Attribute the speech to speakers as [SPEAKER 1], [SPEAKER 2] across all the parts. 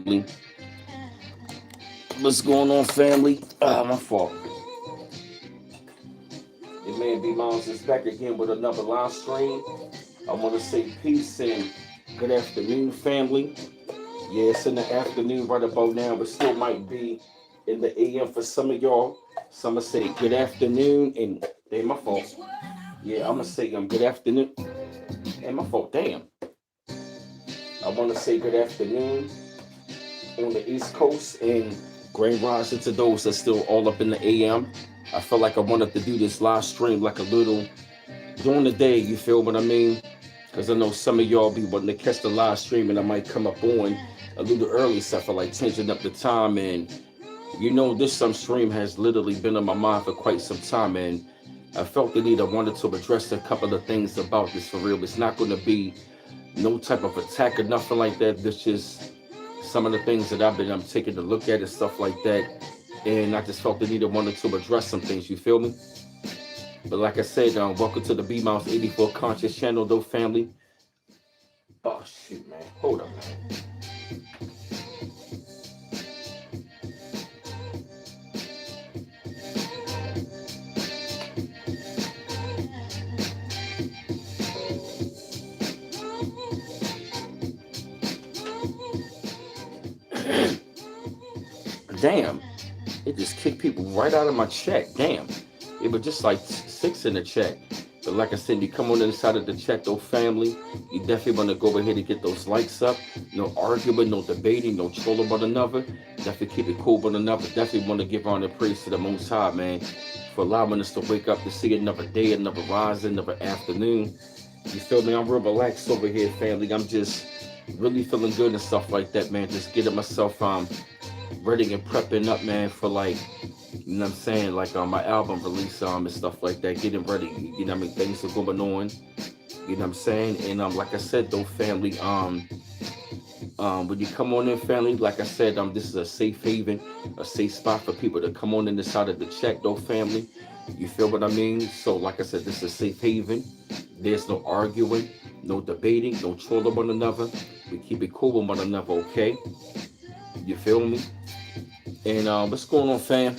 [SPEAKER 1] family. What's going on, family? My fault. It may be Miles is back again with another live stream. I want to say peace and good afternoon, family. Yeah, it's in the afternoon right about now, but still might be in the AM for some of y'all. So I'm gonna say good afternoon and damn my fault. Yeah, I'm gonna say good afternoon. And my fault, damn. I want to say good afternoon on the East Coast and grand rising to those that's still all up in the AM. I feel like I wanted to do this live stream like a little during the day, you feel what I mean? Because I know some of y'all be wanting to catch the live stream and I might come up on a little early, so I feel like changing up the time. And you know, this some stream has literally been on my mind for quite some time. And I felt the need, I wanted to address a couple of things about this for real. It's not going to be no type of attack or nothing like that. This just some of the things that I'm taking a look at and stuff like that. And I just felt the need, I wanted to address some things, you feel me? But like I said, welcome to the B Mouse 84 Conscious Channel, though, family. Oh, shoot, man. Hold up, man. Damn. It just kicked people right out of my check. Damn. It was just like six in the check. But like I said, you come on inside of the check, though, family. You definitely want to go ahead and get those likes up. No arguing, no debating, no trolling one another. Definitely keep it cool one another. Definitely want to give honor and praise to the Most High, man, for allowing us to wake up to see another day, another rising, another afternoon. You feel me? I'm real relaxed over here, family. I'm just really feeling good and stuff like that, man. Just getting myself ready and prepping up, man, for like, you know what I'm saying, like my album release and stuff like that, getting ready, you know what I mean, things are going on, you know what I'm saying, and like I said, though, family, when you come on in, family, like I said, this is a safe haven, a safe spot for people to come on in the side of the check, though, family, you feel what I mean? So like I said, this is a safe haven. There's no arguing, no debating, no trolling one another. We keep it cool with one another, okay? You feel me? And what's going on, fam?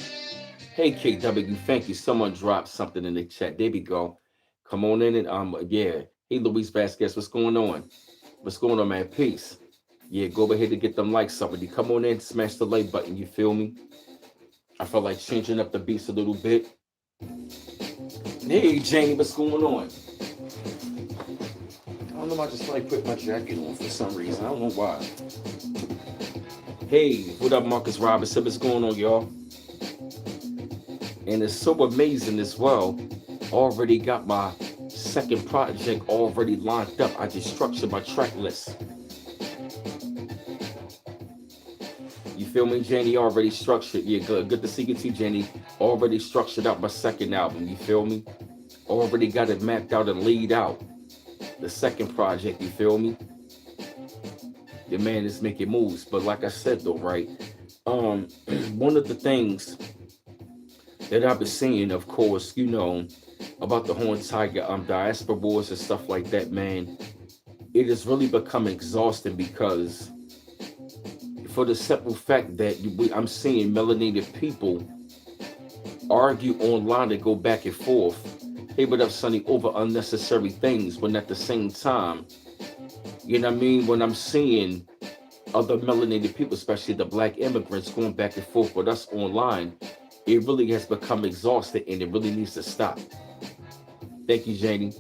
[SPEAKER 1] Hey, KW, thank you. Someone dropped something in the chat. There we go. Come on in and yeah. Hey, Luis Vasquez, what's going on? What's going on, man? Peace. Yeah, go ahead and get them likes up. When you come on in, smash the like button. You feel me? I felt like changing up the beats a little bit. Hey, Janie, what's going on? I don't know. I just like put my jacket on for some reason. I don't know why. Hey, what up, Marcus Robinson? What's going on, y'all? And it's so amazing as well. Already got my second project already lined up. I just structured my track list. You feel me, Jenny? Already structured. Yeah, good to see you too, Jenny. Already structured out my second album. You feel me? Already got it mapped out and laid out. The second project. You feel me? The man is making moves. But like I said, though, right? One of the things that I've been seeing, of course, you know, about the Horned Tiger, Diaspora wars and stuff like that, man, it has really become exhausting because for the simple fact that I'm seeing melanated people argue online and go back and forth, hey, what up, Sonny, over unnecessary things, when at the same time, you know what I mean, when I'm seeing other melanated people, especially the black immigrants, going back and forth with us online, it really has become exhausting and it really needs to stop. Thank you, Janie.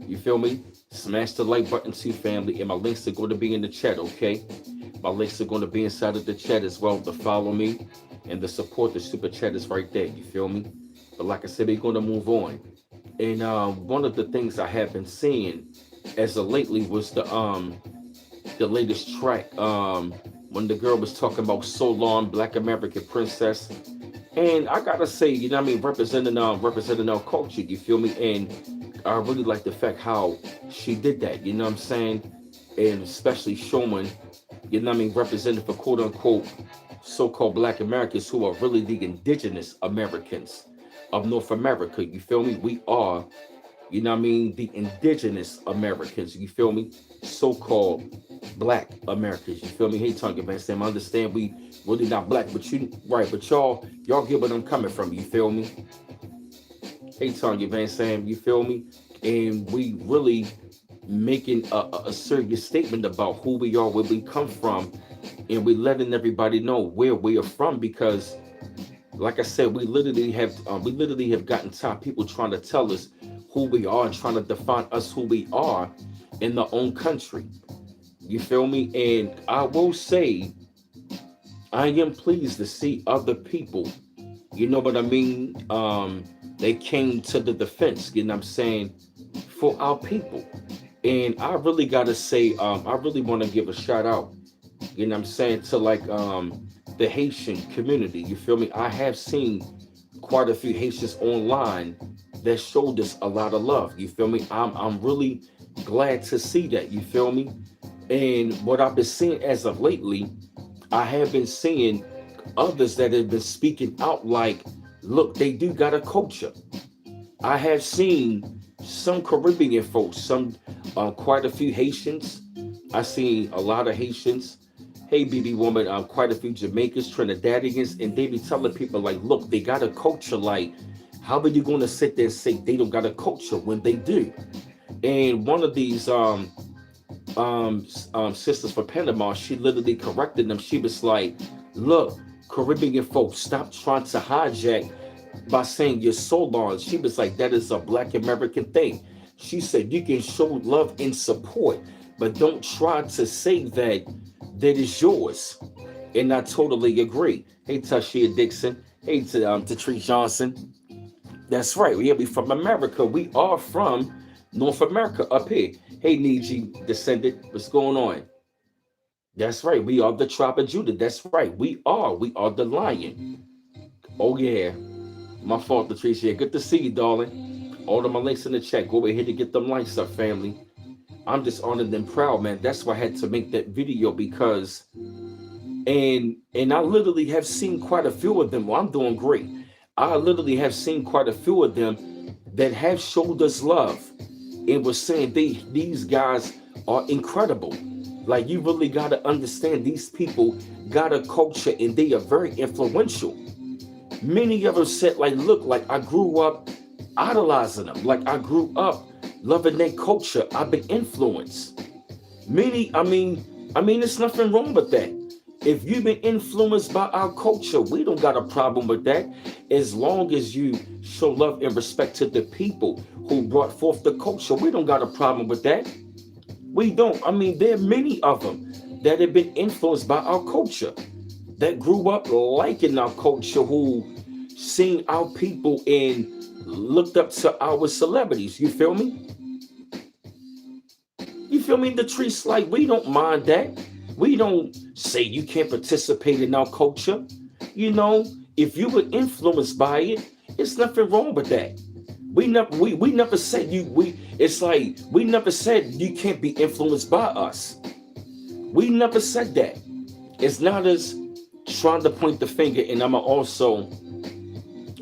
[SPEAKER 1] You feel me? Smash the like button too, family. And my links are going to be in the chat, okay? My links are going to be inside of the chat as well to follow me and to support the super chat is right there. You feel me? But like I said, we're going to move on. And one of the things I have been seeing as of lately was the latest track when the girl was talking about so long, Black American Princess. And I gotta say, you know what I mean, representing our culture, you feel me? And I really like the fact how she did that, you know what I'm saying? And especially showing, you know what I mean, representing for quote unquote so-called Black Americans who are really the indigenous Americans of North America, you feel me? We are, you know what I mean, the indigenous Americans, you feel me? So-called Black Americans. You feel me? Hey, Tongue Van Sam, I understand we really not black, but you right, but y'all get where I'm coming from. You feel me? Hey, Tongue Van Sam, you feel me? And we really making a serious statement about who we are, where we come from, and we letting everybody know where we are from because, like I said, we literally have gotten tired of people trying to tell us who we are and trying to define us who we are in their own country. You feel me? And I will say, I am pleased to see other people. You know what I mean? They came to the defense. You know what I'm saying? For our people. And I really gotta say, I really want to give a shout out, you know what I'm saying, to like the Haitian community. You feel me? I have seen quite a few Haitians online that showed us a lot of love. You feel me? I'm really glad to see that. You feel me? And what I've been seeing as of lately, I have been seeing others that have been speaking out like, look, they do got a culture. I have seen some Caribbean folks, some quite a few Haitians. I seen a lot of Haitians. Hey, BB woman, quite a few Jamaicans, Trinidadians, and they be telling people like, look, they got a culture. Like, how are you going to sit there and say they don't got a culture when they do? And one of these sisters for Panama, she literally corrected them. She was like, look, Caribbean folks, stop trying to hijack by saying you're so long. She was like, that is a Black American thing. She said, you can show love and support, but don't try to say that is yours. And I totally agree. Hey, Tashia Dixon. Hey, to Tree Johnson. That's right. We from America. We are from North America up here. Hey, Niji descendant. What's going on? That's right. We are the tribe of Judah. That's right. We are. We are the lion. Oh, yeah. My fault, Patricia. Good to see you, darling. All of my links in the chat. Go ahead to get them likes up, family. I'm just honored and proud, man. That's why I had to make that video because, and I literally have seen quite a few of them. Well, I'm doing great. I literally have seen quite a few of them that have showed us love and was saying these guys are incredible. Like, you really got to understand these people got a culture and they are very influential. Many of them said, like, look, like I grew up idolizing them. Like I grew up loving their culture. I've been influenced. I mean, there's nothing wrong with that. If you've been influenced by our culture, we don't got a problem with that. As long as you show love and respect to the people who brought forth the culture, we don't got a problem with that. We don't. I mean, there are many of them that have been influenced by our culture, that grew up liking our culture, who seen our people and looked up to our celebrities. You feel me? You feel me? The trees, like, we don't mind that. We don't say you can't participate in our culture. You know, if you were influenced by it, it's nothing wrong with that. We never said it's like we never said you can't be influenced by us. We never said that. It's not as trying to point the finger, and I'ma also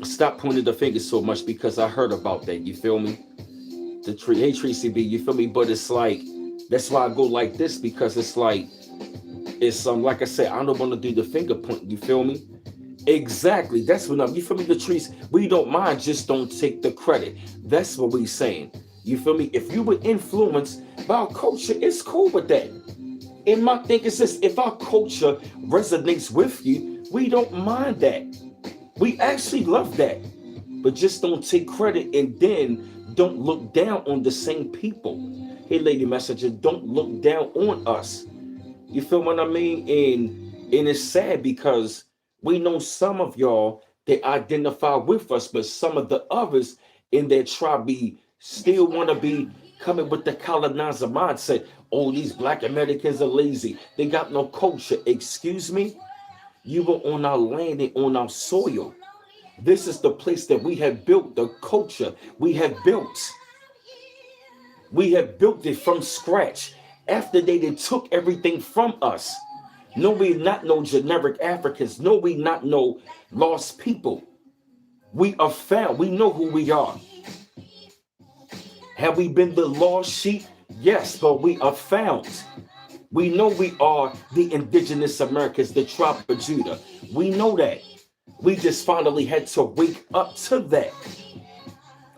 [SPEAKER 1] stop pointing the finger so much because I heard about that. You feel me? Hey Tracy B, you feel me? But it's like, that's why I go like this, because it's like, it's like I said, I don't want to do the finger point. You feel me? Exactly. That's what you feel me? The trees, we don't mind, just don't take the credit. That's what we saying. You feel me? If you were influenced by our culture, it's cool with that. And my thing is this: if our culture resonates with you, we don't mind that. We actually love that. But just don't take credit, and then don't look down on the same people. Hey, Lady Messenger, don't look down on us. You feel what I mean? And it's sad because we know some of y'all that identify with us, but some of the others in their tribe still want to be coming with the colonizer mindset. Oh, these Black Americans are lazy. They got no culture. Excuse me? You were on our land and on our soil. This is the place that we have built the culture. We have built it from scratch. After they took everything from us. No, we not no generic Africans. No, we not no lost people. We are found. We know who we are. Have we been the lost sheep? Yes, but we are found. We know we are the indigenous Americans, the tribe of Judah. We know that. We just finally had to wake up to that.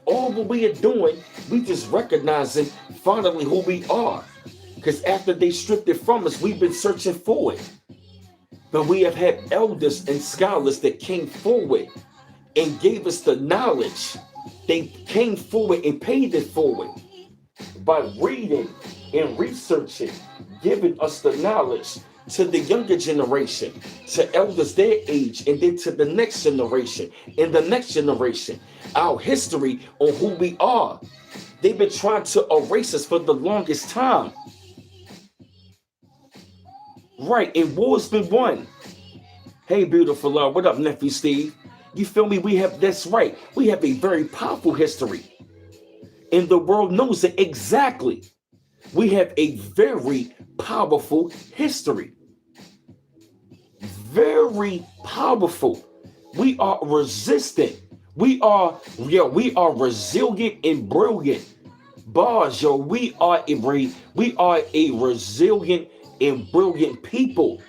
[SPEAKER 1] All what we are doing, we just recognizing finally who we are. Because after they stripped it from us, we've been searching for it. But we have had elders and scholars that came forward and gave us the knowledge. They came forward and paid it forward by reading and researching, giving us the knowledge to the younger generation, to elders their age, and then to the next generation and the next generation. Our history on who we are. They've been trying to erase us for the longest time. Right, and war's been won. Hey, beautiful love. What up, nephew Steve? You feel me? That's right. We have a very powerful history. And the world knows it exactly. We have a very powerful history. Very powerful. We are resistant. We are resilient and brilliant. Bars, yo, we are a resilient and brilliant people.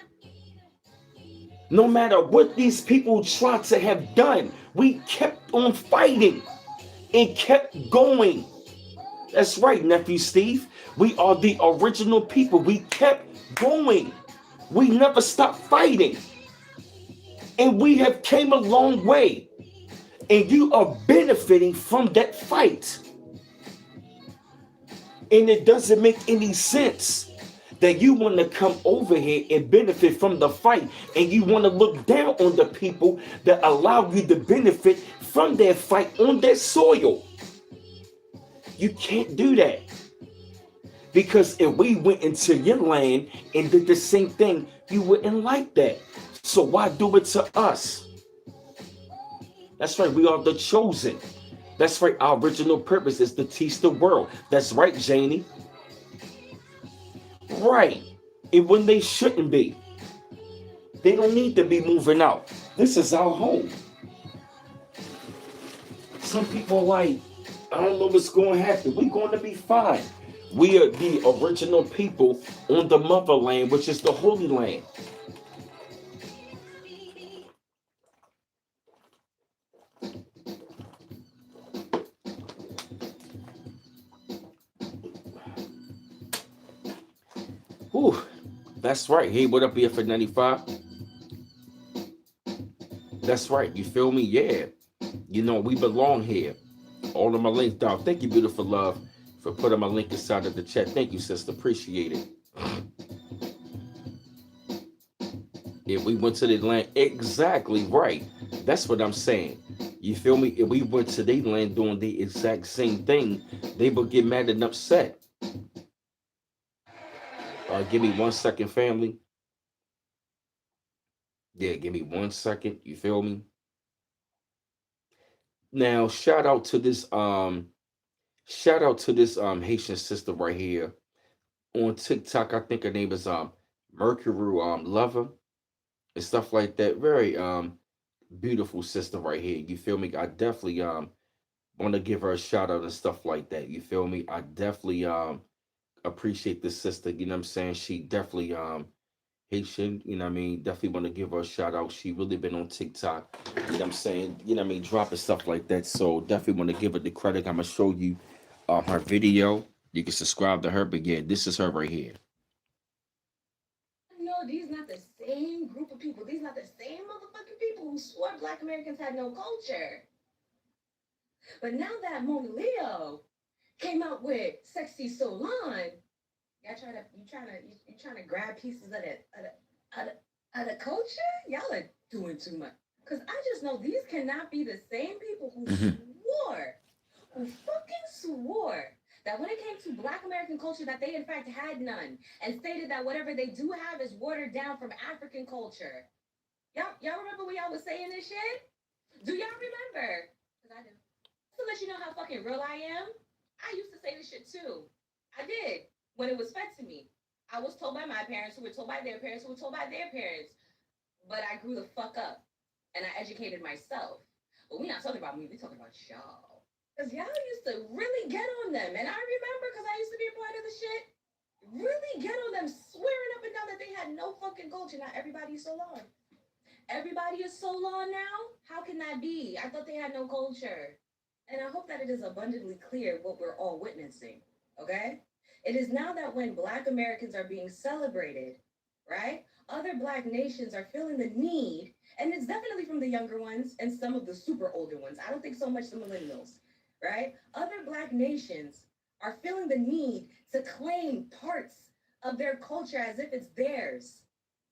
[SPEAKER 1] No matter what these people tried to have done, we kept on fighting and kept going. That's right, nephew Steve. We are the original people. We kept going. We never stopped fighting. And we have came a long way. And you are benefiting from that fight. And it doesn't make any sense that you want to come over here and benefit from the fight, and you want to look down on the people that allow you to benefit from their fight on their soil. You can't do that. Because if we went into your land and did the same thing, you wouldn't like that. So why do it to us? That's right, we are the chosen. That's right, our original purpose is to teach the world. That's right, Janie. Right. And when they shouldn't be. They don't need to be moving out. This is our home. Some people are like, I don't know what's going to happen. We're going to be fine. We are the original people on the motherland, which is the Holy Land. Whew, that's right. Hey, what up here for 95? That's right. You feel me? Yeah. You know, we belong here. All of my links down. Thank you, beautiful love, for putting my link inside of the chat. Thank you, sister. Appreciate it. If we went to the land, exactly right. That's what I'm saying. You feel me? If we went to their land doing the exact same thing, they would get mad and upset. Give me 1 second, family. Yeah, give me 1 second. You feel me? Now, shout out to this Haitian sister right here on TikTok. I think her name is Mercury Lover and stuff like that. Very beautiful sister right here. You feel me? I definitely want to give her a shout out and stuff like that. You feel me? I definitely appreciate this sister. You know what I'm saying? She definitely Haitian, you know what I mean? Definitely want to give her a shout out. She really been on TikTok, you know what I'm saying? You know what I mean? Dropping stuff like that. So definitely want to give her the credit. I'm going to show you her video. You can subscribe to her, but yeah, this is her right here.
[SPEAKER 2] No, these not the same group of people. These not the same motherfucking people who swore Black Americans had no culture. But now that Mona Leo came out with Sexy Solon, you trying to grab pieces of the culture? Y'all are doing too much. Cause I just know these cannot be the same people who who fucking swore that when it came to Black American culture, that they in fact had none, and stated that whatever they do have is watered down from African culture. Y'all remember when y'all was saying this shit? Do y'all remember? Cause I do. To let you know how fucking real I am, I used to say this shit too. I did when it was fed to me. I was told by my parents, who were told by their parents, who were told by their parents. But I grew the fuck up and I educated myself. But we not talking about me, we talking about y'all. Because y'all used to really get on them. And I remember because I used to be a part of the shit. really get on them, swearing up and down that they had no fucking culture. Now everybody is so long. Everybody is so long now? How can that be? I thought they had no culture. And I hope that it is abundantly clear what we're all witnessing, okay? It is now that when Black Americans are being celebrated, right? Other Black nations are feeling the need, and it's definitely from the younger ones and some of the super older ones. I don't think so much the millennials, right? Other Black nations are feeling the need to claim parts of their culture as if it's theirs,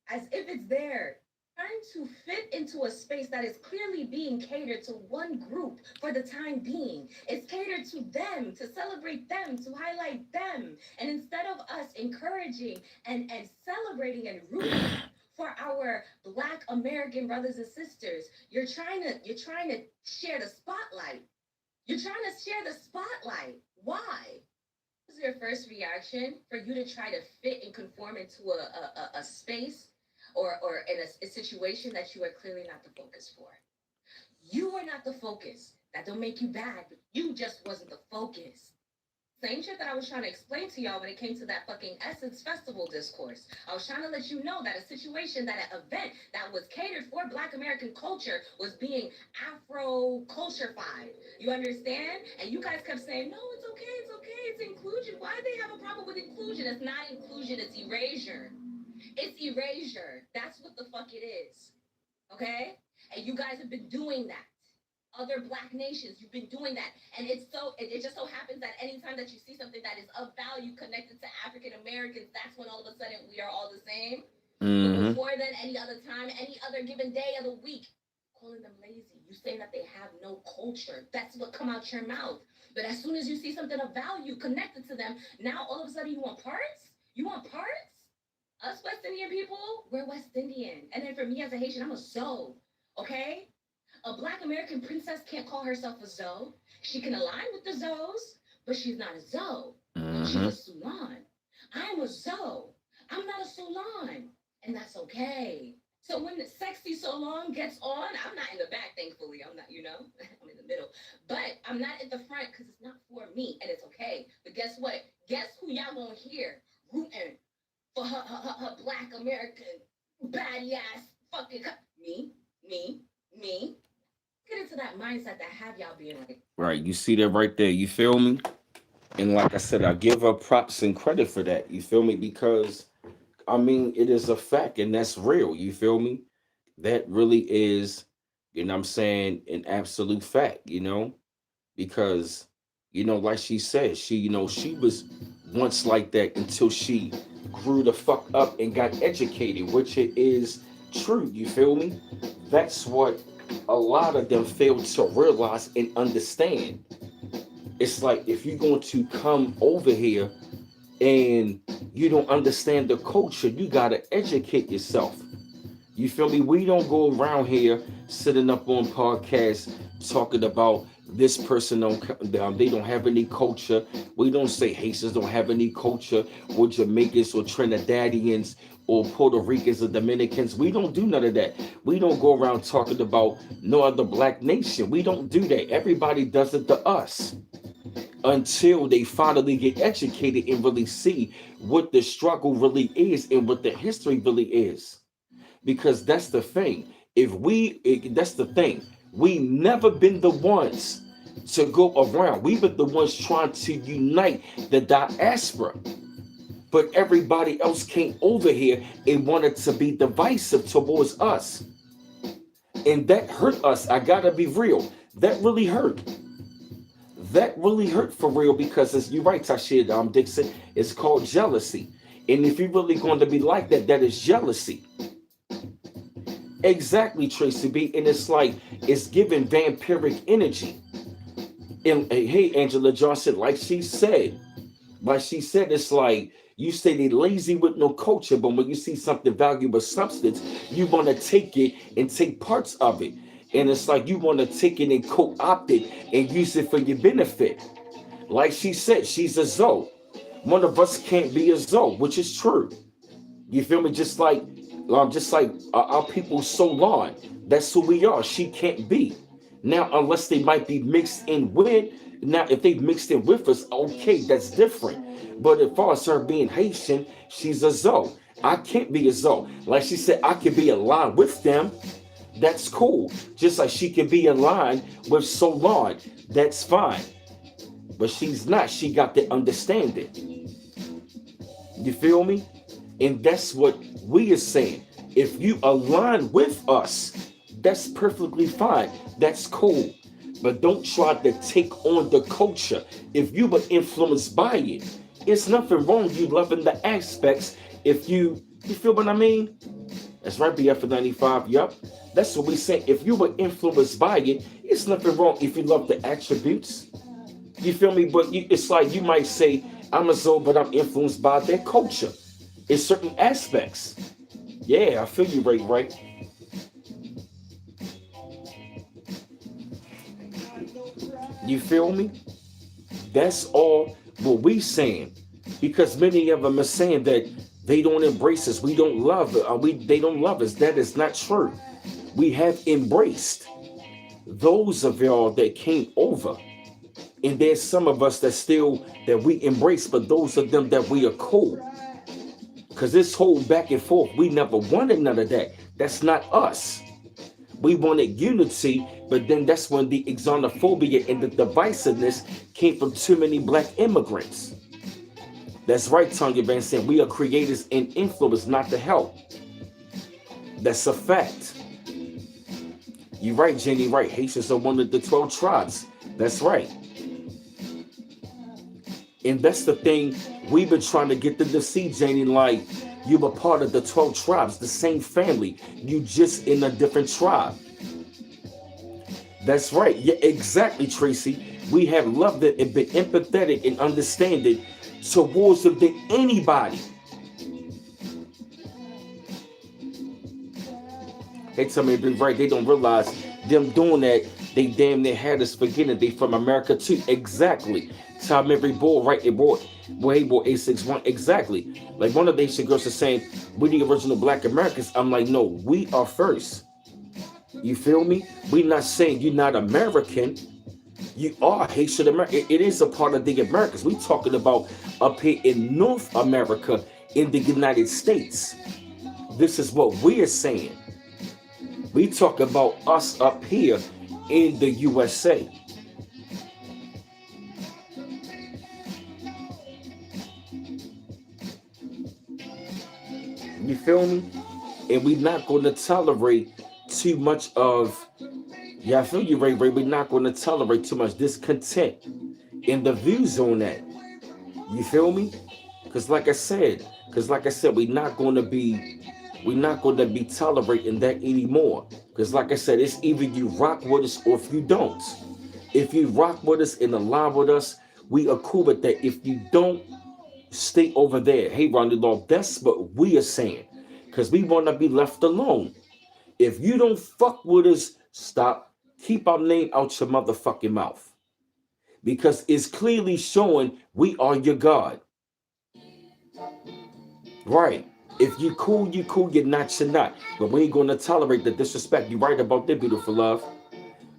[SPEAKER 2] as if it's theirs, trying to fit into a space that is clearly being catered to one group for the time being. It's catered to them, to celebrate them, to highlight them. And instead of us encouraging and celebrating and rooting for our Black American brothers and sisters, you're trying to share the spotlight. You're trying to share the spotlight. Why? What was your first reaction for you to try to fit and conform into a space or in a situation that you are clearly not the focus for? You are not the focus. That don't make you bad, but you just wasn't the focus. Same shit that I was trying to explain to y'all when it came to that fucking Essence Festival discourse. I was trying to let you know that a situation, that an event that was catered for Black American culture was being Afro-culturified. You understand? And you guys kept saying, no, it's okay, it's inclusion. Why do they have a problem with inclusion? It's not inclusion, it's erasure. It's erasure. That's what the fuck it is. Okay? And you guys have been doing that. Other Black nations, you've been doing that. And it just so happens that anytime that you see something that is of value connected to African Americans, that's when all of a sudden we are all the same. But before then, any other time, any other given day of the week, calling them lazy. You saying that they have no culture. That's what come out your mouth. But as soon as you see something of value connected to them, now all of a sudden you want parts? You want parts? Us West Indian people, we're West Indian. And then for me as a Haitian, I'm a Zoe, okay? A Black American princess can't call herself a Zoe. She can align with the Zoes, but she's not a Zoe. She's a Sulan. I'm a Zoe. I'm not a Sulan. And that's okay. So when the sexy so long gets on, I'm not in the back, thankfully. I'm not, I'm in the middle. But I'm not at the front because it's not for me, and it's okay. But guess what? Guess who y'all gonna hear rooting for her Black American baddie ass fucking me. Get into that mindset that have y'all being like, right, you see that right there, you feel me? And like I said, I give her props and credit for that, you feel me? Because I mean, it is a fact and that's real, you feel me? That really is, I'm saying, an absolute fact, because, like she said, she was once like that until she grew the fuck up and got educated, which it is true, you feel me? That's what a lot of them fail to realize and understand. It's like if you're going to come over here and you don't understand the culture, you got to educate yourself. You feel me? We don't go around here sitting up on podcasts talking about this person they don't have any culture. We don't say Haitians don't have any culture, or Jamaicans or Trinidadians or Puerto Ricans or Dominicans. We don't do none of that. We don't go around talking about no other Black nation. We don't do that. Everybody does it to us until they finally get educated and really see what the struggle really is and what the history really is. Because that's the thing. That's the thing. We never been the ones to go around. We've been the ones trying to unite the diaspora. But everybody else came over here and wanted to be divisive towards us. And that hurt us. I gotta be real. That really hurt. That really hurt for real because you're right, Tashir Dixon, it's called jealousy. And if you're really going to be like that, that is jealousy. Exactly, Tracy B. And it's like it's giving vampiric energy. And hey, Angela Johnson, like she said, it's like you say they lazy with no culture, but when you see something valuable substance, you want to take it and take parts of it. And it's like you want to take it and co-opt it and use it for your benefit. Like she said, she's a Zoe. One of us can't be a Zoe, which is true. You feel me? Just like our people so long. That's who we are. She can't be. Now, unless they might be mixed in with,
[SPEAKER 1] Now, if they mixed in with us, okay, that's different. But as far as her being Haitian, she's a Zoe. I can't be a Zoe. Like she said, I can be aligned with them. That's cool. Just like she can be aligned with Solon. That's fine. But she's not. She got the understanding. You feel me? And that's what we are saying. If you align with us, that's perfectly fine. That's cool. But don't try to take on the culture. If you were influenced by it, it's nothing wrong you loving the aspects. If you feel what I mean? That's right, BF for 95. Yup. That's what we say. If you were influenced by it, it's nothing wrong if you love the attributes. You feel me? But it's like you might say, I'm a Zoe, but I'm influenced by their culture in certain aspects. Yeah, I feel you, right? You feel me? That's all what we saying. Because many of them are saying that they don't embrace us. We don't love it. They don't love us. That is not true. We have embraced those of y'all that came over. And there's some of us that we embrace, but those of them that we are cool. Because this whole back and forth, we never wanted none of that. That's not us. We wanted unity, but then that's when the xenophobia and the divisiveness came from too many black immigrants. That's right, Tanya Van saying we are creators and influencers, not to help. That's a fact. You're right, Jenny, right. Haitians are one of the 12 tribes. That's right. And that's the thing we've been trying to get them to see, Janie, like you were part of the 12 tribes, the same family. You just in a different tribe. That's right. Yeah, exactly, Tracy. We have loved it and been empathetic and understanding towards them than anybody. They tell me they're right. They don't realize them doing that. They damn near had us forgetting they from America too. Exactly. Tom every boy, right? It boy, hey boy, 861. Exactly. Like one of the Asian girls is saying, we the original Black Americans. I'm like, no, we are first. You feel me? We're not saying you're not American. You are Haitian American. It is a part of the Americas. We talking about up here in North America in the United States. This is what we are saying. We talk about us up here in the USA. You feel me? And we're not going to tolerate too much of, yeah, I feel you, Ray. We're not going to tolerate too much discontent in the views on that. You feel me? Because like I said, we're not going to be tolerating that anymore. Because like I said, it's either you rock with us or if you don't. If you rock with us and align with us, we are cool with that. If you don't, stay over there. Hey, Ronnie Law, that's what we are saying. Because we want to be left alone. If you don't fuck with us, stop. Keep our name out your motherfucking mouth. Because it's clearly showing we are your God. Right. If you cool, you cool. You're not, you're not. But we ain't going to tolerate the disrespect. You're right about that, beautiful love.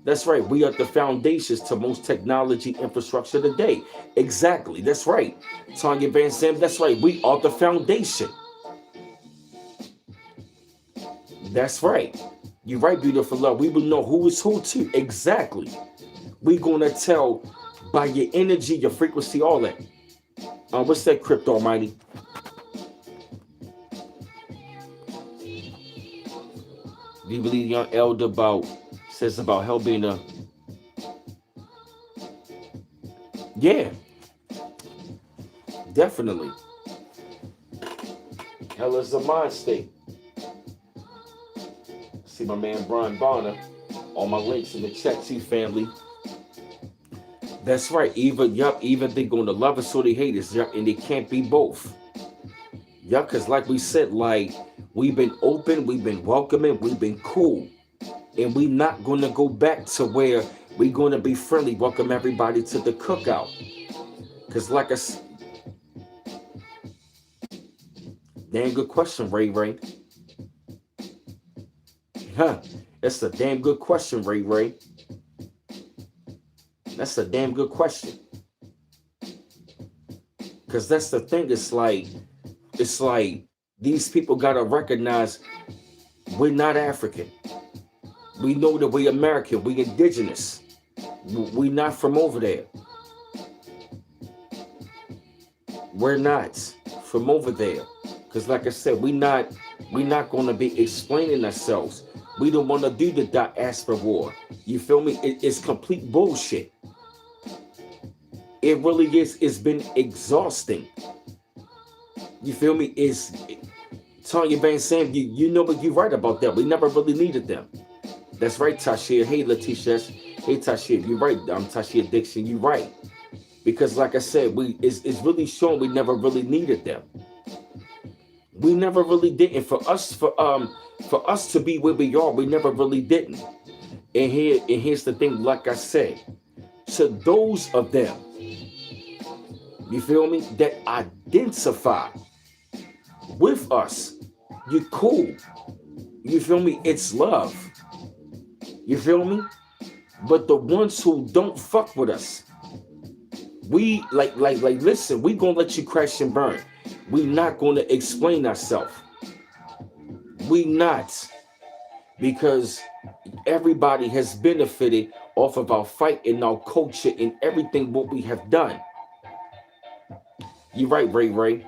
[SPEAKER 1] That's right. We are the foundations to most technology infrastructure today. Exactly. That's right. Tanya Van Sam, that's right. We are the foundation. That's right. You're right, beautiful love. We will know who is who too. Exactly. We're going to tell by your energy, your frequency, all that. What's that, Crypto Almighty? Do you believe young elder says about hell being a... Yeah. Definitely. Hell is a mind state. See my man Brian Bonner. All my links in the chat too, family. That's right. Either they're going to love us or they hate us. Yup, and they can't be both. Yup, because like we said, like we've been open, we've been welcoming, we've been cool. And we're not going to go back to where we're going to be friendly, welcome everybody to the cookout. Because like I said, damn good question, Ray. Huh, that's a damn good question, Ray. That's a damn good question. Because that's the thing. It's like these people gotta recognize we're not African. We know that we American. We indigenous. We not from over there. We're not from over there. Because like I said, we're not going to be explaining ourselves. We don't want to do the diaspora war. You feel me? It's complete bullshit. It really is. It's been exhausting. You feel me? It's Tanya Van Sam, you know what, you're right about that. We never really needed them. That's right, Tashia. Hey, Letitia. Hey, Tashia, you're right. I'm Tashia Dixon. You're right. Because like I said, it's really showing we never really needed them. We never really didn't. For us to be where we are, we never really didn't. And here's the thing, like I said, to those of them, you feel me, that identify with us, you're cool. You feel me? It's love. You feel me? But the ones who don't fuck with us, we listen, we gonna let you crash and burn. We not gonna explain ourselves. We not. Because everybody has benefited off of our fight and our culture and everything what we have done. You're right, Ray.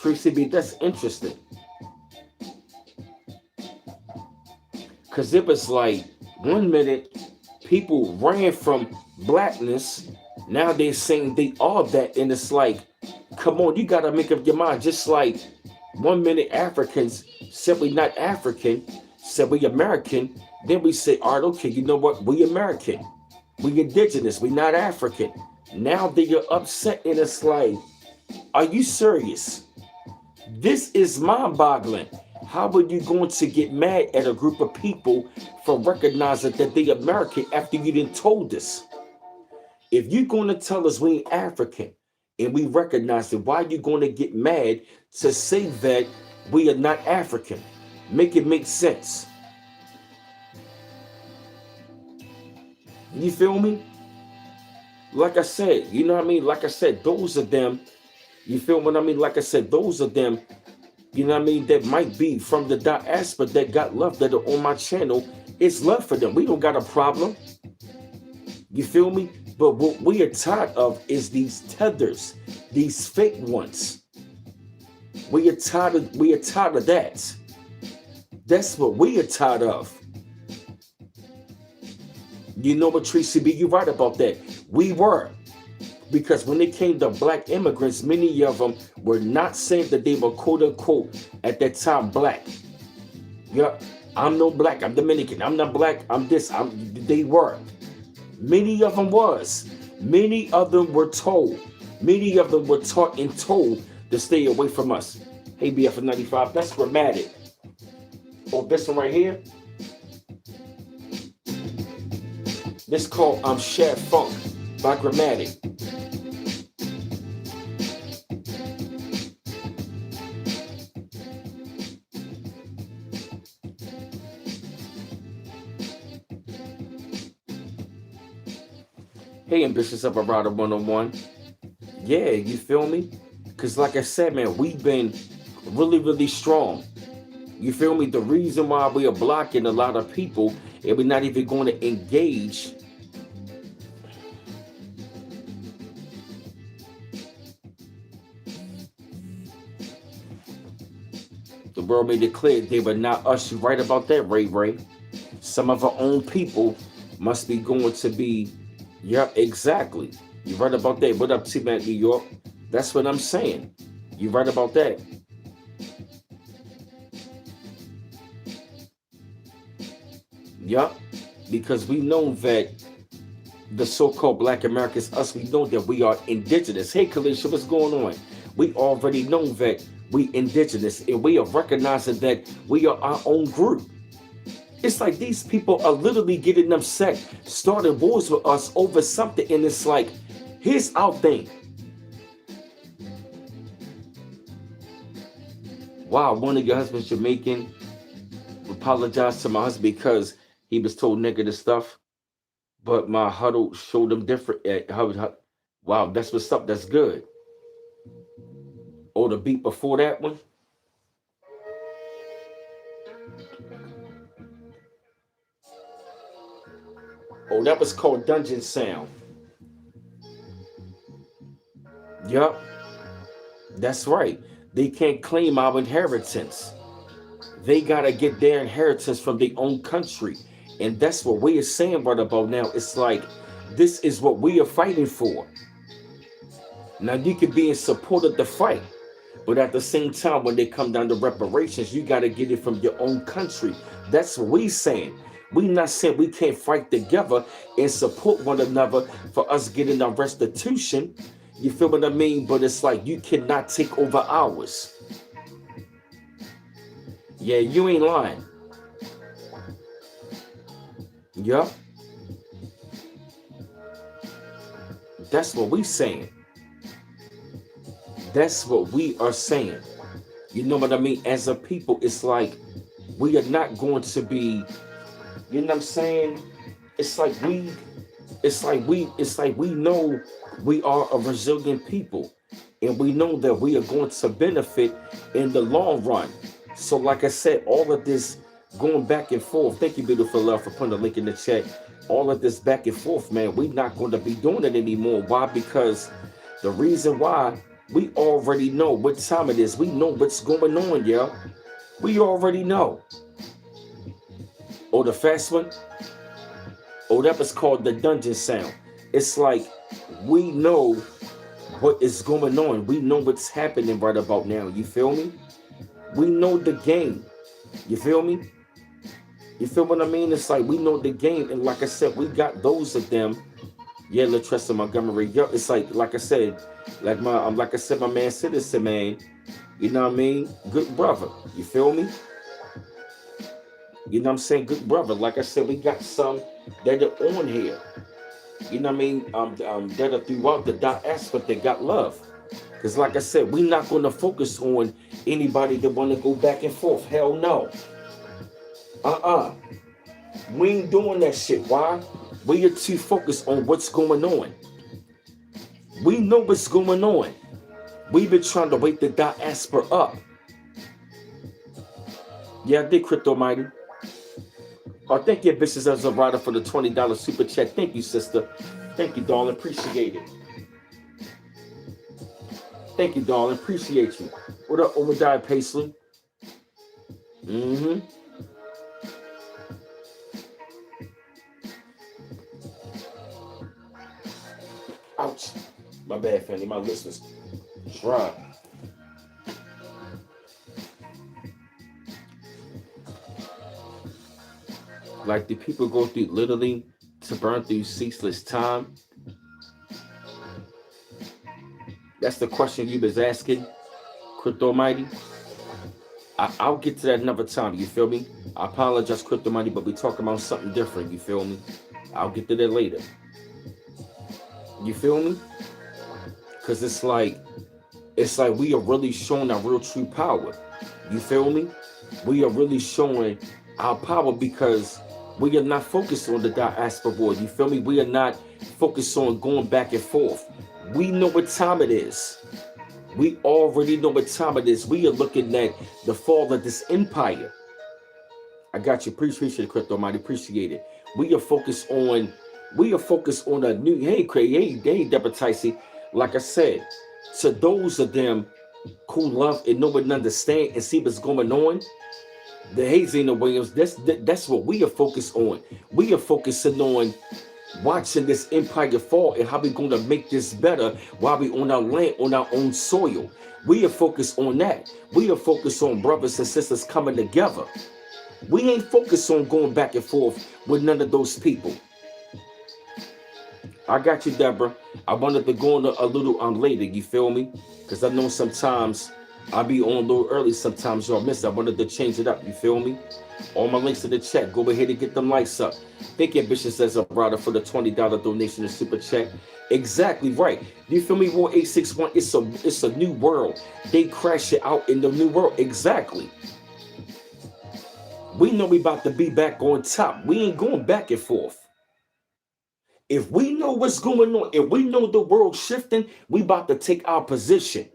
[SPEAKER 1] Tracy B, that's interesting. Because it was like 1 minute people ran from blackness. Now they're saying they are that. And it's like, come on, you got to make up your mind. Just like 1 minute Africans said we not African, said we American. Then we say, all right, okay, you know what? We American. We indigenous. We not African. Now they are upset and it's like, are you serious? This is mind-boggling. How are you going to get mad at a group of people for recognizing that they American after you didn't told us? If you're going to tell us we ain't African and we recognize it, why are you going to get mad to say that we are not African? Make it make sense. You feel me? Like I said, you know what I mean? Like I said, those of them, you feel what I mean? Like I said, those of them, you know what I mean, that might be from the diaspora that got love that are on my channel. It's love for them. We don't got a problem. You feel me? But what we are tired of is these tethers, these fake ones. We are tired of that. That's what we are tired of. You know what, Tracy B, you're right about that. We were. Because when it came to black immigrants, many of them were not saying that they were quote unquote at that time black. Yeah, I'm no black, I'm Dominican, I'm not black, I'm this, they were. Many of them was. Many of them were told. Many of them were taught and told to stay away from us. Hey, BF95, that's grammatic. Oh, this one right here. This called Shad Funk by Grammatic. Hey, Ambitious Up Rider 101. Yeah, you feel me? Because like I said, man, we've been really, really strong. You feel me? The reason why we are blocking a lot of people and we're not even going to engage. The world made it clear they were not us. You right about that, Ray. Some of our own people must be going to be. Yeah, exactly. You're right about that. What up, T-Man, New York? That's what I'm saying. You're right about that. Yup. Because we know that the so-called Black Americans, us, we know that we are indigenous. Hey, Kalisha, what's going on? We already know that we indigenous and we are recognizing that we are our own group. It's like these people are literally getting upset, starting wars with us over something. And it's like, here's our thing. Wow, one of your husbands Jamaican apologized to my husband because he was told negative stuff, but my huddle showed him different. Wow, that's what's up. That's good. Oh, the beat before that one. Oh, that was called Dungeon Sound. Yup, that's right. They can't claim our inheritance. They gotta get their inheritance from their own country. And that's what we are saying right about now. It's like this is what we are fighting for. Now you can be in support of the fight, but at the same time, when they come down to reparations, you gotta get it from your own country. That's what we saying. We not saying we can't fight together and support one another for us getting our restitution. You feel what I mean? But it's like you cannot take over ours. Yeah, you ain't lying. Yup. That's what we saying. That's what we are saying. You know what I mean? As a people, it's like we are not going to be, you know what I'm saying? It's like we know we are a resilient people. And we know that we are going to benefit in the long run. So like I said, all of this going back and forth. Thank you, beautiful love, for putting the link in the chat. All of this back and forth, man, we're not going to be doing it anymore. Why? Because the reason why, we already know what time it is. We know what's going on, yo. We already know. Oh, the fast one? Oh, that was called the Dungeon Sound. It's like we know what is going on. We know what's happening right about now. You feel me? We know the game. You feel me? You feel what I mean? It's like we know the game. And like I said, we got those of them. Yeah, Latressa Montgomery. Yo, it's like I said, like I said, my man Citizen, man. You know what I mean? Good brother. You feel me? You know what I'm saying? Good brother. Like I said, we got some that are on here. You know what I mean? That are throughout the diaspora that got love. Because like I said, we're not going to focus on anybody that want to go back and forth. Hell no. We ain't doing that shit. Why? We are too focused on what's going on. We know what's going on. We've been trying to wake the diaspora up. Yeah, I did, Crypto Mighty. Oh, thank you, Vicious as a rider, for the $20 super chat. Thank you, sister. Thank you, darling. Appreciate it. Thank you, darling. Appreciate you. What up, Obadiah Paisley? Mm-hmm. Ouch. My bad, family. My listeners. Try. Like, do people go through literally to burn through ceaseless time? That's the question you was asking, Crypto Mighty. I'll get to that another time. You feel me? I apologize, Crypto Mighty, but we talking about something different. You feel me? I'll get to that later. You feel me? Because it's like we are really showing our real true power. You feel me? We are really showing our power because we are not focused on the diaspora board. You feel me? We are not focused on going back and forth. We know what time it is. We already know what time it is. We are looking at the fall of this empire. I got you. Appreciate it, Crypto Mighty. Appreciate it. We are focused on a new, hey, Deborah Ticey. Like I said, to those of them who love and know and understand and see what's going on, the Hazina Williams, that's what we are focused on. We are focusing on watching this empire fall and how we're going to make this better while we on our land, on our own soil. We are focused on that. We are focused on brothers and sisters coming together. We ain't focused on going back and forth with none of those people. I got you, Deborah. I wanted to go on a little later, you feel me? Because I know sometimes I'll be on a little early sometimes. Y'all miss. I wanted to change it up. You feel me? All my links in the chat. Go ahead and get them likes up. Thank you, Bishop says a brother for the $20 donation to Super Chat. Exactly right. You feel me? War 861. It's a new world. They crash it out in the new world. Exactly. We know we about to be back on top. We ain't going back and forth. If we know what's going on, if we know the world shifting, we about to take our position.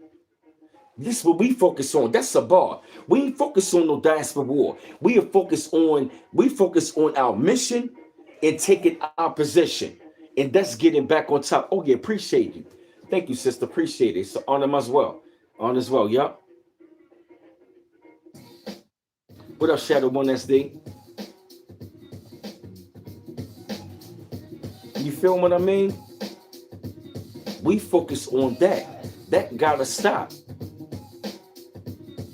[SPEAKER 1] This is what we focus on. That's a bar. We ain't focus on no diaspora war. We focus on our mission and taking our position. And that's getting back on top. Oh yeah, appreciate you. Thank you, sister. Appreciate it. So on them as well. On as well, yup. What up, Shadow 1SD? You feel what I mean? We focus on that. That gotta stop.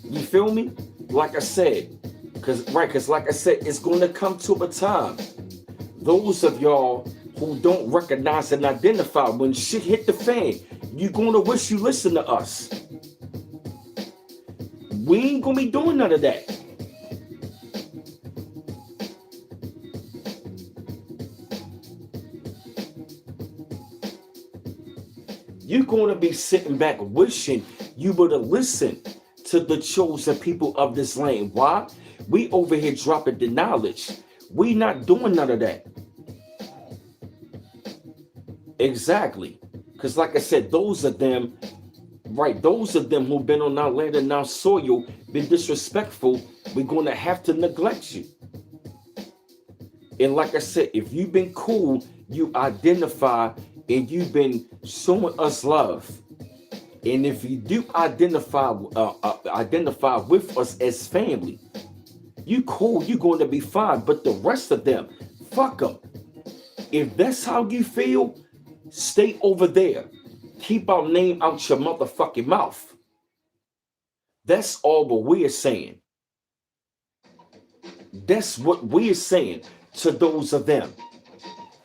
[SPEAKER 1] You feel me? Like I said, because like I said, it's gonna come to a time. Those of y'all who don't recognize and identify, when shit hit the fan, you're gonna wish you listen to us. We ain't gonna be doing none of that. You're going to be sitting back wishing you would have listened to the chosen people of this land. Why? We over here dropping the knowledge. We not doing none of that. Exactly. Because like I said, those of them who've been on our land and our soil, been disrespectful, we're going to have to neglect you. And like I said, if you've been cool, you identify and you've been showing us love. And if you do identify with us as family, you cool, you're going to be fine. But the rest of them, fuck them. If that's how you feel, stay over there. Keep our name out your motherfucking mouth. That's all what we're saying. That's what we're saying to those of them.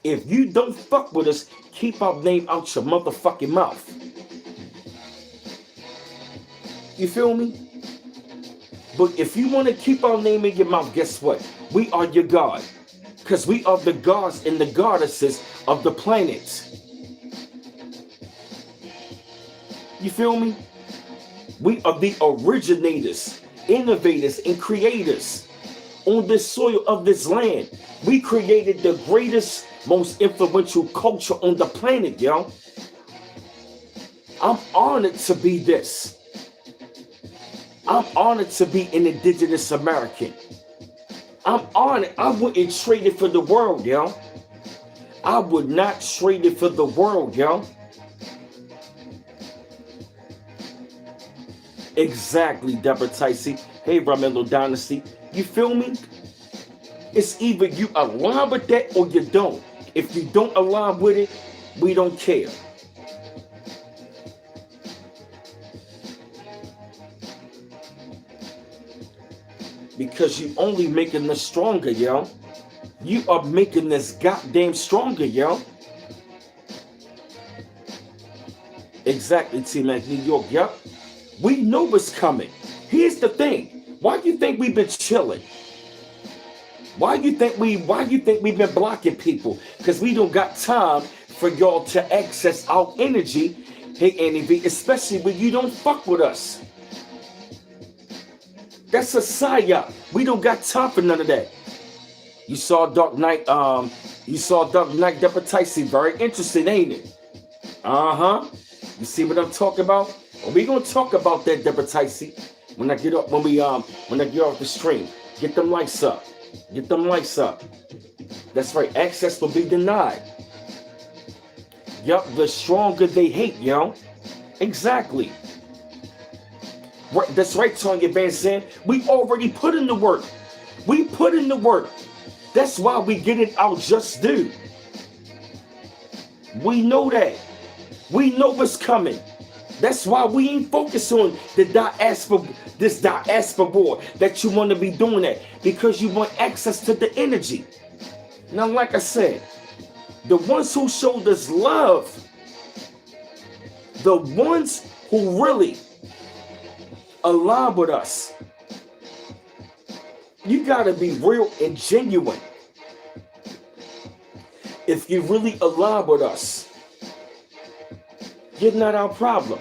[SPEAKER 1] If you don't fuck with us, keep our name out your motherfucking mouth. You feel me? But if you want to keep our name in your mouth, guess what? We are your God. Because we are the gods and the goddesses of the planet. You feel me? We are the originators, innovators, and creators on this soil of this land. We created the greatest, most influential culture on the planet, yo. I'm honored to be this. I'm honored to be an indigenous American. I'm honored. I wouldn't trade it for the world, yo. I would not trade it for the world, yo. Exactly, Deborah Ticey. Hey, Ramello Dynasty. You feel me? It's either you align with that or you don't. If you don't align with it, we don't care. Because you only making us stronger, yo. You are making this goddamn stronger, yo. Exactly, T-Mac, New York, yup. We know what's coming. Here's the thing. Why do you think we've been chilling? Why you think we've been blocking people? Because we don't got time for y'all to access our energy. Hey, NEV, especially when you don't fuck with us. That's a psyop. We don't got time for none of that. You saw Dark Knight, Deborah Ticey. Very interesting, ain't it? Uh-huh. You see what I'm talking about? Well, we gonna talk about that, Deborah Ticey, when I get off the stream. Get them lights up. Get them lights up. That's right. Access will be denied. Yup, the stronger they hate, yo. Exactly. Right, that's right, Tanya Van Zandt. We already put in the work. We put in the work. That's why we get it our just due. We know that. We know what's coming. That's why we ain't focused on this diaspora war that you want to be doing that, because you want access to the energy. Now, like I said, the ones who showed us love, the ones who really align with us. You gotta be real and genuine. If you really align with us, you're not our problem.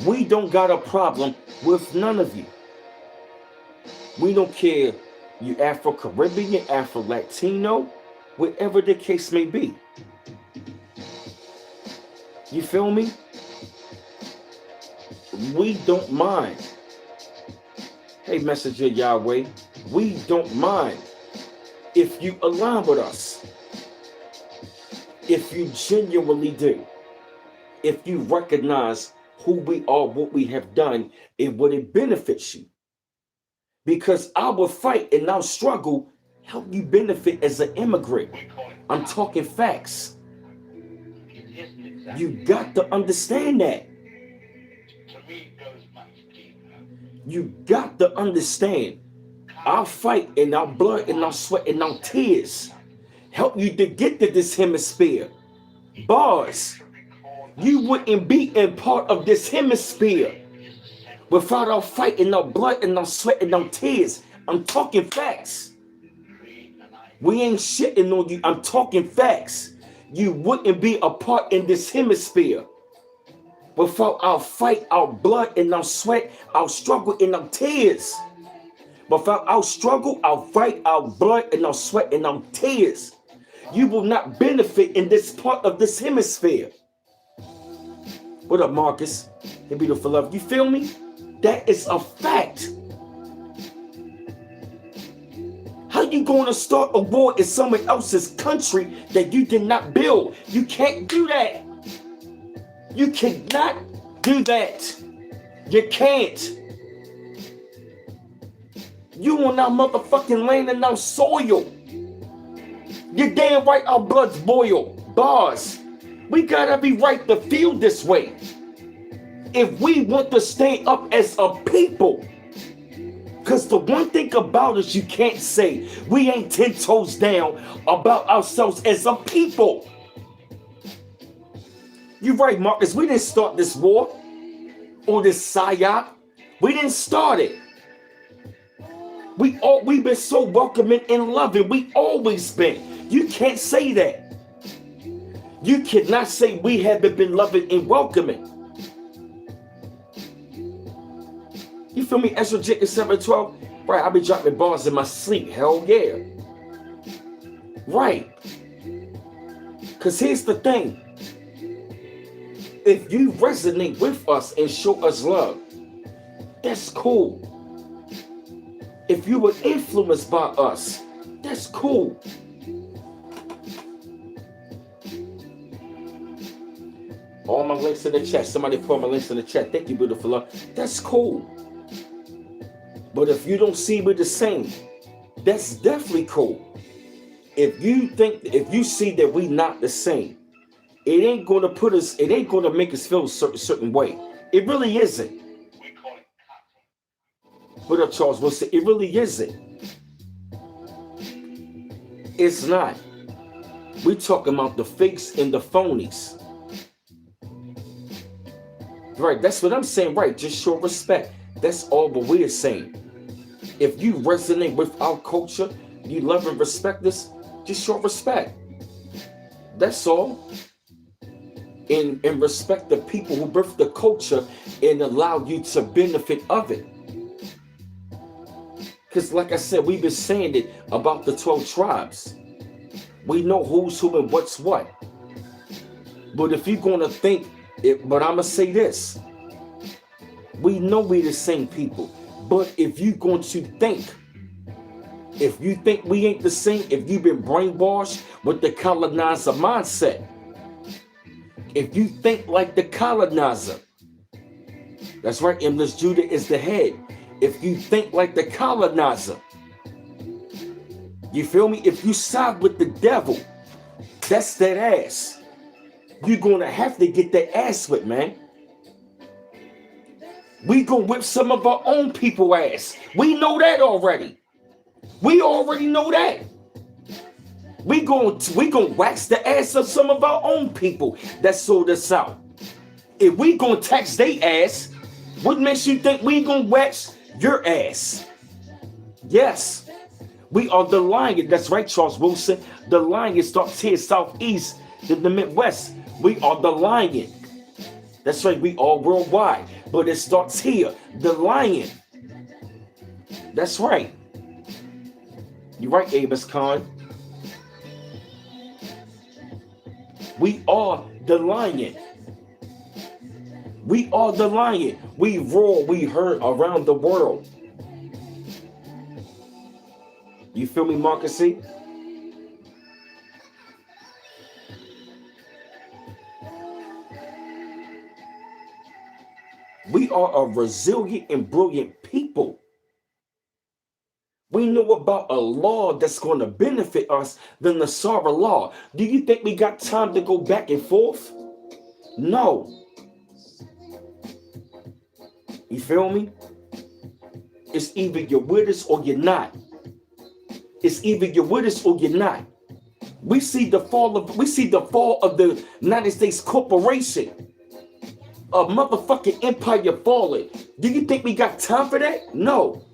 [SPEAKER 1] We don't got a problem with none of you. We don't care you Afro-Caribbean, Afro-Latino, whatever the case may be. You feel me? We don't mind. Hey, Messenger Yahweh, we don't mind if you align with us. If you genuinely do. If you recognize who we are, what we have done, and what it benefits you. Because our fight and our struggle help you benefit as an immigrant. I'm talking facts. You got to understand that. You got to understand our fight and our blood and our sweat and our tears help you to get to this hemisphere. Bars, you wouldn't be a part of this hemisphere without our fight and our blood and our sweat and our tears. I'm talking facts. We ain't shitting on you. I'm talking facts. You wouldn't be a part in this hemisphere without our fight, our blood and our sweat, our struggle and our tears. Without our struggle, our fight, our blood and our sweat and our tears, you will not benefit in this part of this hemisphere. What up, Marcus? Hey, beautiful love. You feel me? That is a fact. How you going to start a war in someone else's country that you did not build? You can't do that. You cannot do that. You can't. You on our motherfucking land and our soil. You're damn right our blood's boil. Bars. We got every right to feel this way. If we want to stay up as a people. Because the one thing about us you can't say, we ain't 10 toes down about ourselves as a people. You're right, Marcus. We didn't start this war or this psyop. We didn't start it. We've been so welcoming and loving. We always been. You can't say that. You cannot say we haven't been loving and welcoming. You feel me? Ezra Jenkins 712? Right, I be dropping bars in my sleep. Hell yeah. Right. Because here's the thing. If you resonate with us and show us love, that's cool. If you were influenced by us, that's cool. All my links in the chat. Somebody put my links in the chat. Thank you, beautiful love. That's cool. But if you don't see me the same, that's definitely cool. If you see that we not the same, it ain't gonna make us feel a certain way. It really isn't. What up, Charles Wilson? It really isn't. It's not. We talking about the fakes and the phonies. Right, that's what I'm saying, right? Just show respect. That's all what we're saying. If you resonate with our culture, you love and respect us, just show respect. That's all. And respect the people who birthed the culture and allow you to benefit of it. Because like I said, we've been saying it about the 12 tribes. We know who's who and what's what. But if you're going to think, but I'm going to say this. We know we're the same people. But if you're going to think, if you think we ain't the same, if you've been brainwashed with the colonizer mindset, if you think like the colonizer, that's right, Endless Judah is the head. If you think like the colonizer, you feel me? If you side with the devil, that's that ass. You're going to have to get that ass whipped, man. We gonna whip some of our own people ass. We know that already. We already know that. We gonna wax the ass of some of our own people that sold us out. If we gonna tax their ass, What makes you think we gonna wax your ass? Yes, we are the lion. That's right, Charles Wilson. The lion starts here, southeast, in the Midwest. We are the lion. That's right, we are worldwide. But it starts here, the lion. That's right. You're right, Avis Khan. We are the lion. We are the lion. We roar, we heard around the world. You feel me, Marcus C? We are a resilient and brilliant people. We know about a law that's going to benefit us, the Nasara law. Do you think we got time to go back and forth? No. You feel me? It's either you're with us or you're not. It's either you're with us or you're not. We see the fall of the United States Corporation. A motherfucking empire falling. Do you think we got time for that? No.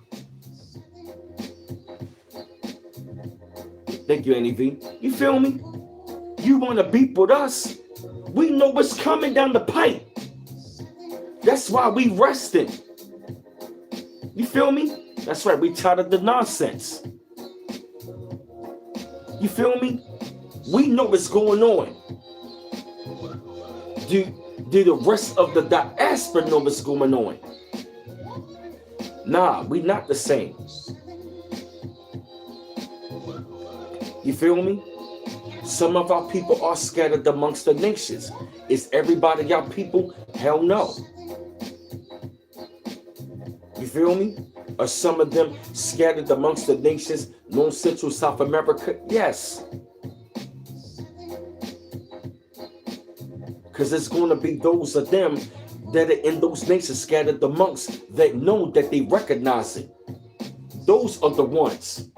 [SPEAKER 1] Thank you, NEV. You feel me? You want to beef with us? We know what's coming down the pipe. That's why we resting. You feel me? That's right. We tired of the nonsense. You feel me? We know what's going on. Do the rest of the diaspora know what's going on? Nah, we not the same. You feel me? Some of our people are scattered amongst the nations. Is everybody y'all people? Hell no. You feel me? Are some of them scattered amongst the nations, North Central South America? Yes. Because it's going to be those of them that are in those nations scattered amongst that know that they recognize it. Those are the ones.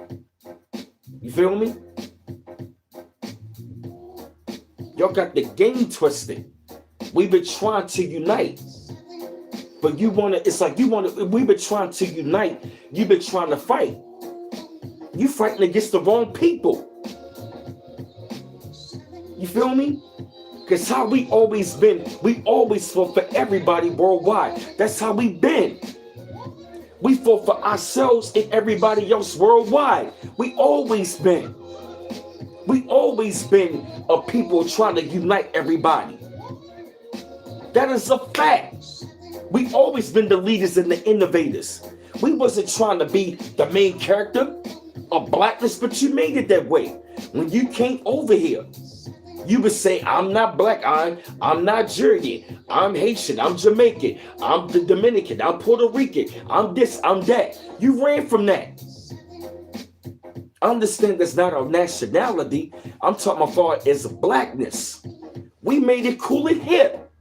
[SPEAKER 1] You feel me? Y'all got the game twisted. We've been trying to unite. But we've been trying to unite. You've been trying to fight. You fighting against the wrong people. You feel me? Because how we always been, we always fought for everybody worldwide. That's how we been. We fought for ourselves and everybody else worldwide. We always been. We always been a people trying to unite everybody. That is a fact. We always been the leaders and the innovators. We wasn't trying to be the main character of blackness, but you made it that way. When you came over here, you would say, I'm not black, I'm Nigerian, I'm Haitian, I'm Jamaican, I'm the Dominican, I'm Puerto Rican, I'm this, I'm that. You ran from that. Understand that's not our nationality. I'm talking about as blackness. We made it cool and hip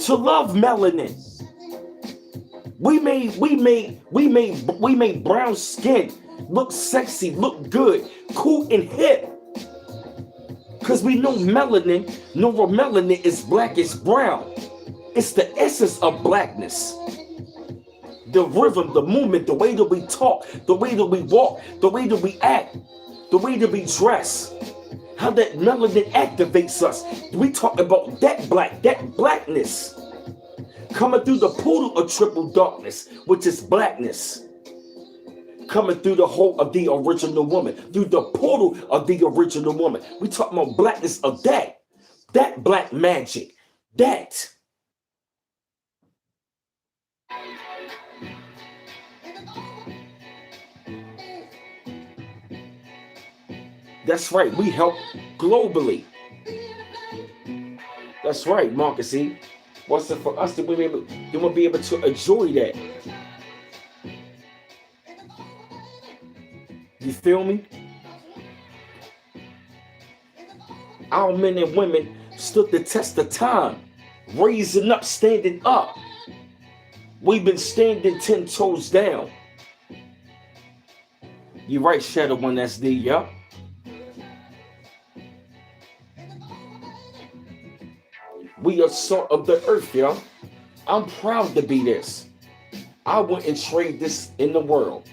[SPEAKER 1] to love melanin. We made brown skin look sexy, look good, cool and hip. Because we know melanin, neuromelanin is black, it's brown. It's the essence of blackness. The rhythm, the movement, the way that we talk, the way that we walk, the way that we act, the way that we dress. How that melanin activates us. We talk about that blackness. Coming through the portal of triple darkness, which is blackness. Coming through the whole of the original woman, through the portal of the original woman. We talk about blackness of that black magic, that. That's right, we help globally. That's right, Marcus E. What's it for us to be able to enjoy that? You feel me? Our men and women stood the test of time, raising up, standing up. We've been standing 10 toes down. You right, Shadow 1SD, yup. We are salt of the earth, yo. I'm proud to be this. I wouldn't trade this in the world.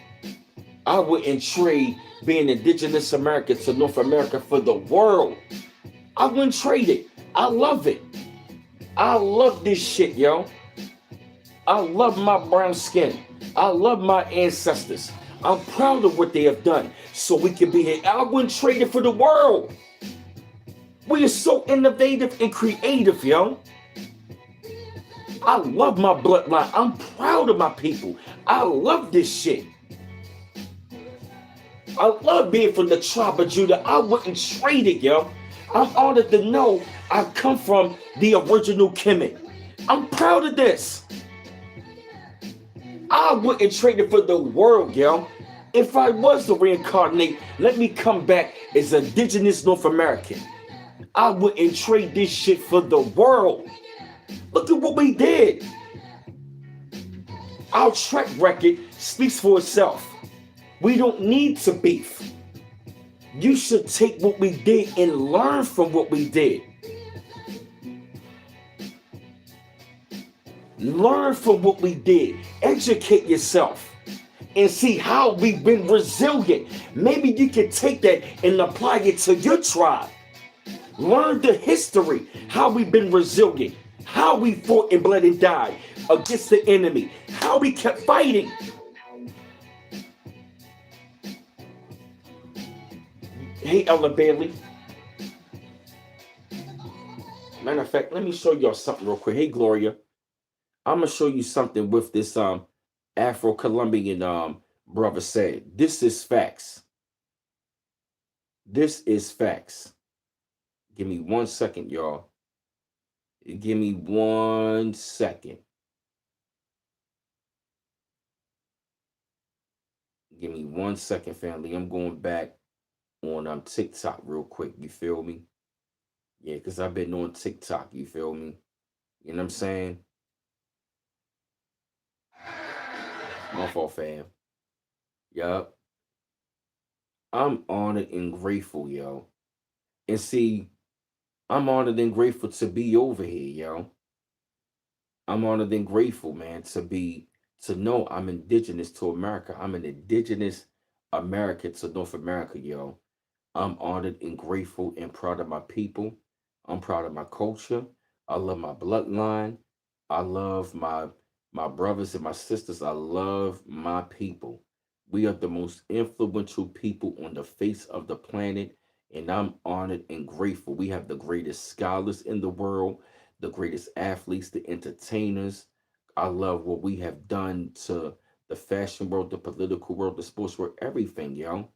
[SPEAKER 1] I wouldn't trade being indigenous American to North America for the world. I wouldn't trade it. I love it. I love this shit, yo. I love my brown skin. I love my ancestors. I'm proud of what they have done so we can be here. I wouldn't trade it for the world. We are so innovative and creative, yo. I love my bloodline. I'm proud of my people. I love this shit. I love being from the tribe of Judah. I wouldn't trade it, yo. I'm honored to know I come from the original Kemet. I'm proud of this. I wouldn't trade it for the world, yo. If I was to reincarnate, let me come back as indigenous North American. I wouldn't trade this shit for the world. Look at what we did. Our track record speaks for itself. We don't need to beef. You should take what we did and learn from what we did. Learn from what we did. Educate yourself and see how we've been resilient. Maybe you can take that and apply it to your tribe. Learn the history, how we've been resilient, how we fought and bled and died against the enemy, how we kept fighting. Hey, Ella Bailey. Matter of fact, let me show y'all something real quick. Hey, Gloria. I'm gonna show you something with this Afro-Colombian brother said. This is facts. This is facts. Give me 1 second, y'all. Give me 1 second. Give me 1 second, family. I'm going back on TikTok real quick. You feel me? Yeah, because I've been on TikTok. You feel me? You know what I'm saying? My fault, fam. Yup. I'm honored and grateful, yo. And see, I'm honored and grateful to be over here, yo. I'm honored and grateful, man, to know I'm indigenous to America. I'm an indigenous American to North America, yo. I'm honored and grateful and proud of my people. I'm proud of my culture. I love my bloodline. I love my brothers and my sisters. I love my people. We are the most influential people on the face of the planet, and I'm honored and grateful. We have the greatest scholars in the world, the greatest athletes, the entertainers. I love what we have done to the fashion world, the political world, the sports world, everything, yo.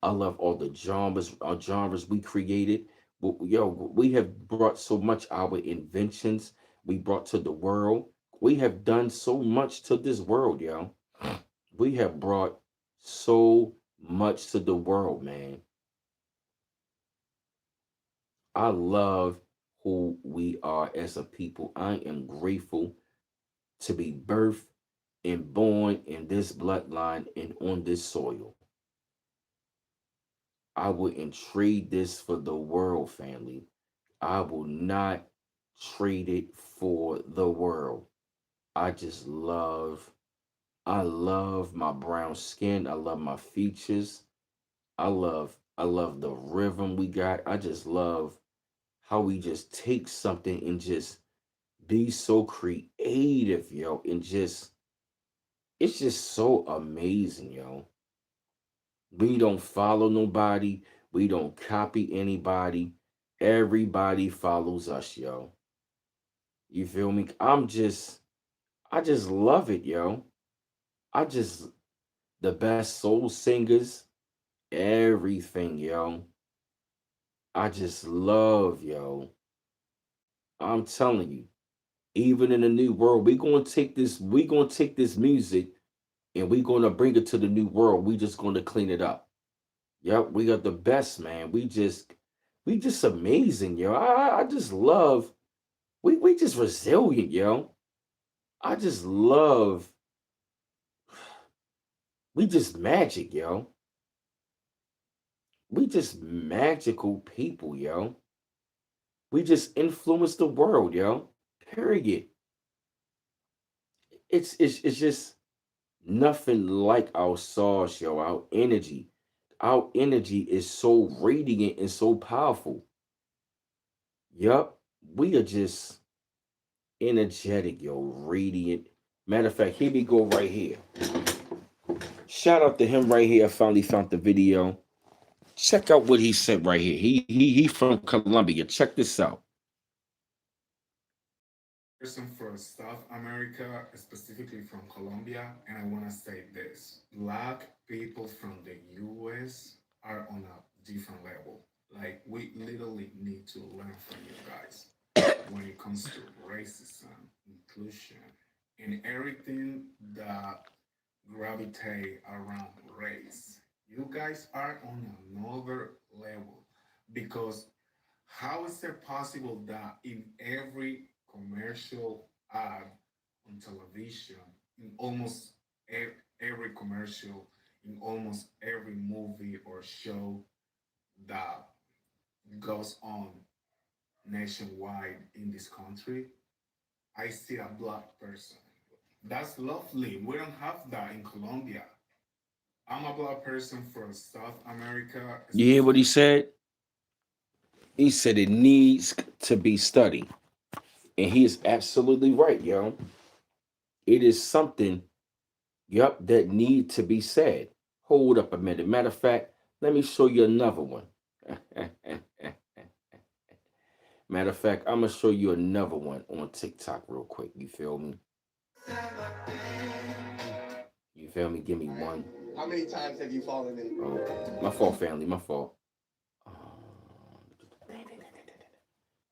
[SPEAKER 1] I love all the genres we created. Yo, we have brought so much our inventions we brought to the world. We have done so much to this world, yo. We have brought so much to the world, man. I love who we are as a people. I am grateful to be birthed and born in this bloodline and on this soil. I wouldn't trade this for the world, family. I will not trade it for the world. I just I love my brown skin. I love my features. I love the rhythm we got. I just love how we just take something and just be so creative, yo, and just it's just so amazing, yo. We don't follow nobody. We don't copy anybody. Everybody follows us, yo. You feel me? I just love it, yo. I just the best soul singers, everything, yo. I just love, yo. I'm telling you, even in the new world, we gonna take this music and we gonna bring it to the new world. We just gonna clean it up. Yep, we got the best, man. We just amazing, yo. I just love we just resilient, yo. I just love we just magic, yo. We just magical people, yo. We just influence the world, yo. Period. It's just Nothing like our sauce, yo. Our energy. Our energy is so radiant and so powerful. Yup. We are just energetic, yo. Radiant. Matter of fact, here we go right here. Shout out to him right here. I finally found the video. Check out what he said right here. He from Colombia. Check this out.
[SPEAKER 3] Person from South America, specifically from Colombia, and I want to say this. Black people from the US are on a different level. Like, we literally need to learn from you guys when it comes to racism, inclusion, and everything that gravitate around race. You guys are on another level because how is it possible that in every commercial ad on television, in almost every commercial, in almost every movie or show that goes on nationwide in this country, I see a black person? That's lovely. We don't have that in Colombia. I'm a black person from South America.
[SPEAKER 1] You hear what he said? He said it needs to be studied. And he is absolutely right, yo. It is something, yup, that need to be said. Hold up a minute. Matter of fact, let me show you another one. Matter of fact, I'm gonna show you another one on TikTok real quick. You feel me? You feel me? Give me one.
[SPEAKER 4] How many times have you fallen in?
[SPEAKER 1] Oh, my fault, family. My fault.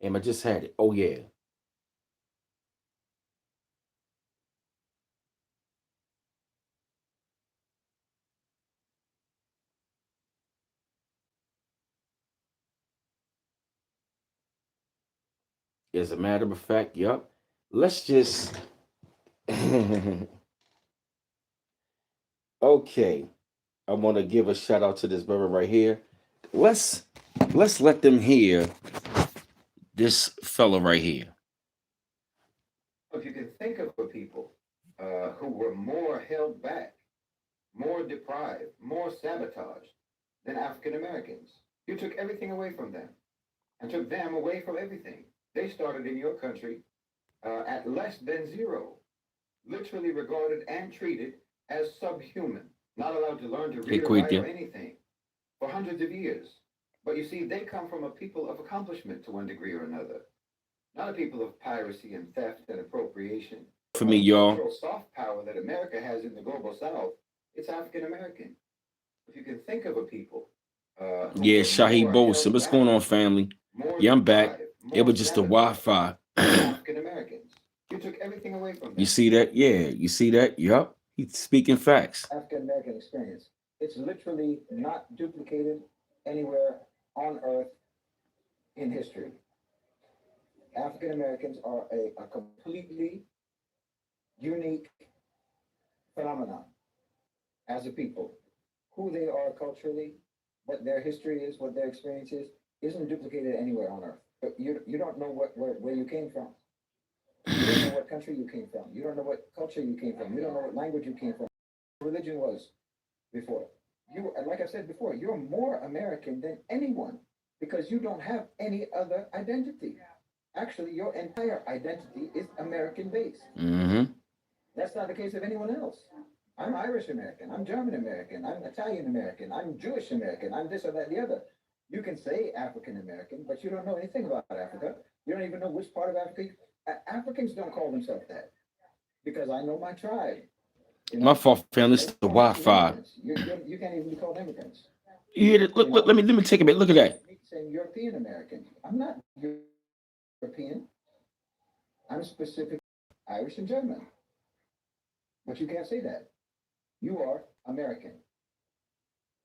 [SPEAKER 1] I just had it. Oh yeah. As a matter of fact, yup. Let's just okay. I want to give a shout out to this brother right here. Let's let's let them hear this fella right here.
[SPEAKER 4] If you can think of a people who were more held back, more deprived, more sabotaged than African Americans, you took everything away from them and took them away from everything. They started in your country at less than zero, literally regarded and treated as subhuman, not allowed to learn to read or write or anything for hundreds of years. But you see, they come from a people of accomplishment to one degree or another, not a people of piracy and theft and appropriation.
[SPEAKER 1] For me, y'all.
[SPEAKER 4] Cultural soft power that America has in the global South, it's African American. If you can think of a people.
[SPEAKER 1] Yeah, Shahi Bolsa. What's going on, family? Yeah, I'm back. It was just the Wi-Fi.
[SPEAKER 4] African Americans. You took everything away from them.
[SPEAKER 1] You see that? Yeah, you see that? Yup. He's speaking facts.
[SPEAKER 4] African American experience. It's literally not duplicated anywhere on earth in history. African Americans are a completely unique phenomenon as a people. Who they are culturally, what their history is, what their experience is, isn't duplicated anywhere on earth. But you don't know where you came from. You don't know what country you came from. You don't know what culture you came from. You don't know what language you came from. Religion was before. You, like I said before, you're more American than anyone because you don't have any other identity. Actually, your entire identity is American based.
[SPEAKER 1] Mm-hmm.
[SPEAKER 4] That's not the case of anyone else. I'm Irish American, I'm German American, I'm Italian American, I'm Jewish American, I'm this or that, the other. You can say African American, but you don't know anything about Africa. You don't even know which part of Africa. Africans don't call themselves that because I know my tribe. You know,
[SPEAKER 1] my fault, family. It's the Wi-Fi.
[SPEAKER 4] You can't even be called immigrants.
[SPEAKER 1] You hear it? Look, let me take a bit. Look at that.
[SPEAKER 4] Saying European American. I'm not European. I'm specifically Irish and German. But you can't say that. You are American.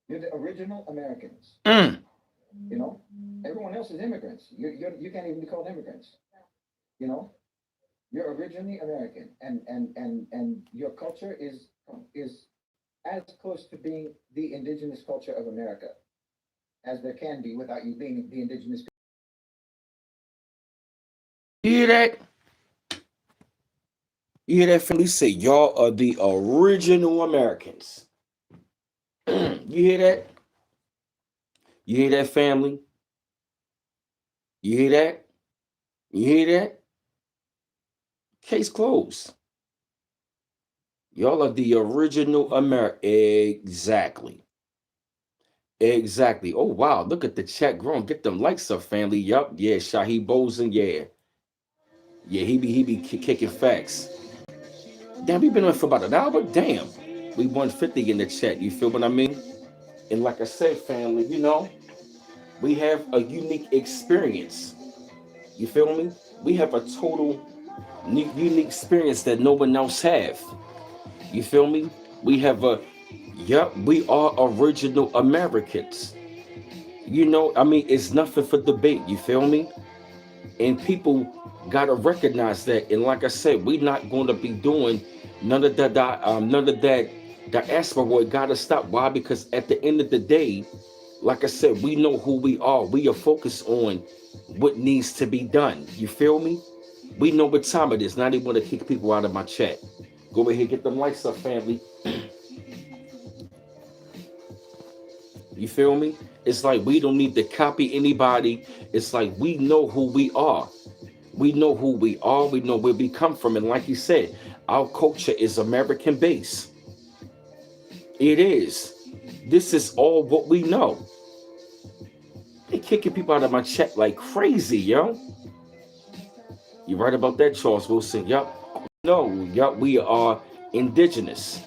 [SPEAKER 4] You're the original Americans. You know, everyone else is immigrants. You can't even be called immigrants. You know, you're originally American, and your culture is as close to being the indigenous culture of America as there can be without you being the indigenous.
[SPEAKER 1] You hear that? You hear that family say y'all are the original Americans. You hear that? You hear that family? You hear that? You hear that? Case closed. Y'all are the original America. Exactly. Exactly. Oh wow, look at the chat growing. Get them likes up, family. Yup. Yeah, Shahi Bozen. Yeah. Yeah, he be kicking facts. Damn, we been on for about an hour. Damn. We 150 in the chat. You feel what I mean? And like I said, family, we have a unique experience. You feel me? We have a total unique experience that no one else have. You feel me? We have a, yep, we are original Americans. It's nothing for debate. You feel me? And people gotta recognize that. And like I said, we're not going to be doing none of that. Diaspora gotta stop. Why? Because at the end of the day, like I said, we know who we are. We are focused on what needs to be done. You feel me? We know what time it is. Now they want to kick people out of my chat. Go ahead, get them likes up, family. You feel me? It's like we don't need to copy anybody. It's like we know who we are. We know who we are. We know where we come from. And like you said, our culture is American based. It is. This is all what we know. They kicking people out of my chat like crazy, yo. You right about that, Charles Wilson. Yup. No, yup, we are indigenous.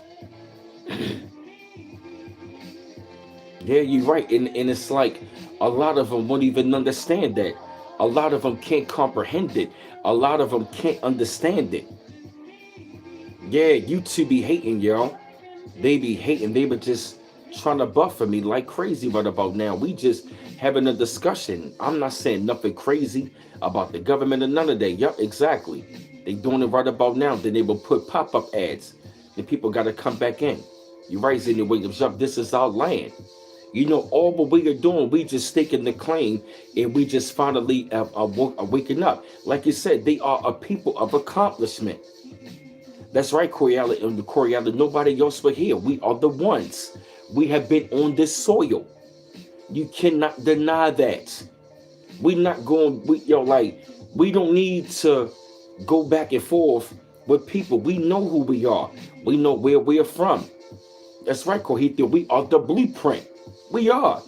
[SPEAKER 1] Yeah, you're right. And it's like a lot of them won't even understand that. A lot of them can't comprehend it. A lot of them can't understand it. Yeah, you two be hating, yo. They be hating. They were just trying to buffer me like crazy right about now. We just having a discussion. I'm not saying nothing crazy about the government or none of that. Yup, exactly. They doing it right about now. Then they will put pop-up ads. Then people got to come back in. You right, Zinni Williams. Yup, this is our land. All what we are doing, we just staking the claim, and we just finally are waking up. Like you said, they are a people of accomplishment. That's right, Coriella and Coriella. Nobody else but here. We are the ones. We have been on this soil. You cannot deny that. We not going. We don't need to go back and forth with people. We know who we are. We know where we are from. That's right, Kohita. We are the blueprint. We are.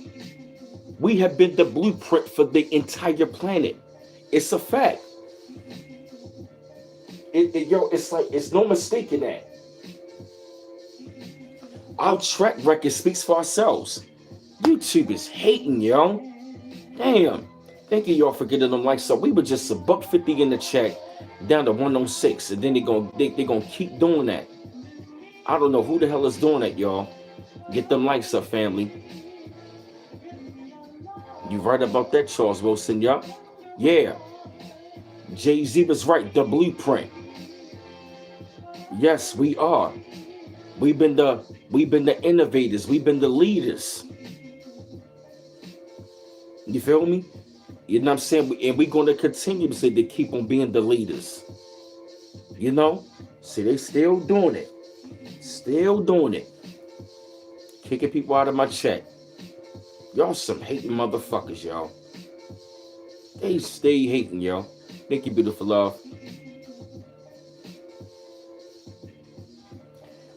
[SPEAKER 1] We have been the blueprint for the entire planet. It's a fact. It's like it's no mistaking that. Our track record speaks for ourselves. YouTube is hating, yo. Damn. Thank you, y'all, for getting them likes up. We were just $1.50 in the chat, down to 106, and then they gonna keep doing that. I don't know who the hell is doing that, y'all. Get them likes up, family. You right about that, Charles Wilson, yup. Yeah. Jay-Z was right, the blueprint. Yes, we are. We've been the innovators. We've been the leaders. You feel me? You know what I'm saying? And we're going to continue to keep on being the leaders. See, they still doing it. Still doing it. Kicking people out of my chat. Y'all some hating motherfuckers, y'all. They stay hating, yo. Thank you, beautiful love.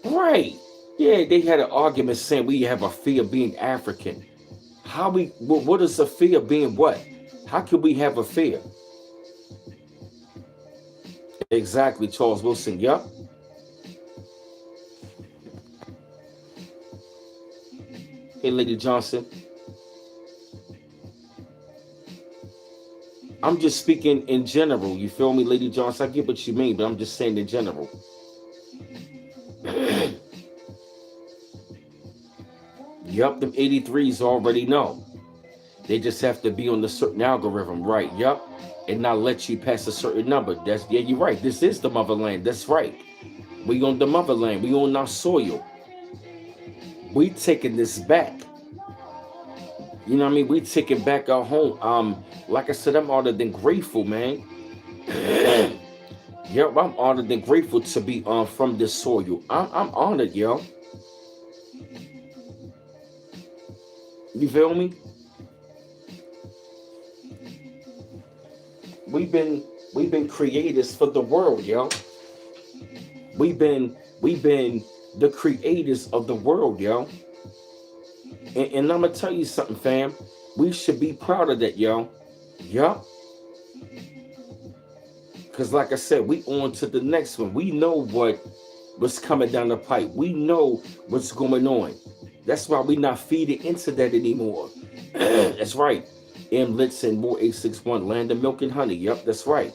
[SPEAKER 1] Right. Yeah, they had an argument saying we have a fear of being African. What is a fear of being what? How can we have a fear? Exactly, Charles Wilson. Yup. Hey, Lady Johnson. I'm just speaking in general. You feel me, Lady Johnson? I get what you mean, but I'm just saying in general. Yup, them 83s already know. They just have to be on the certain algorithm, right? Yup. And not let you pass a certain number. You're right. This is the motherland. That's right. We on the motherland. We on our soil. We taking this back. You know what I mean? We taking back our home. Like I said, I'm other than grateful, man. Yep, I'm honored and grateful to be from this soil. I'm honored, yo. You feel me? We've been we've been creators for the world, yo. We've been the creators of the world, yo. And I'm gonna tell you something, fam. We should be proud of that, yo. Yup. Cause like I said, we on to the next one. We know what's coming down the pipe. We know what's going on. That's why we not feeding into that anymore. That's right. M. Litz and more 861, land of milk and honey. Yep, that's right.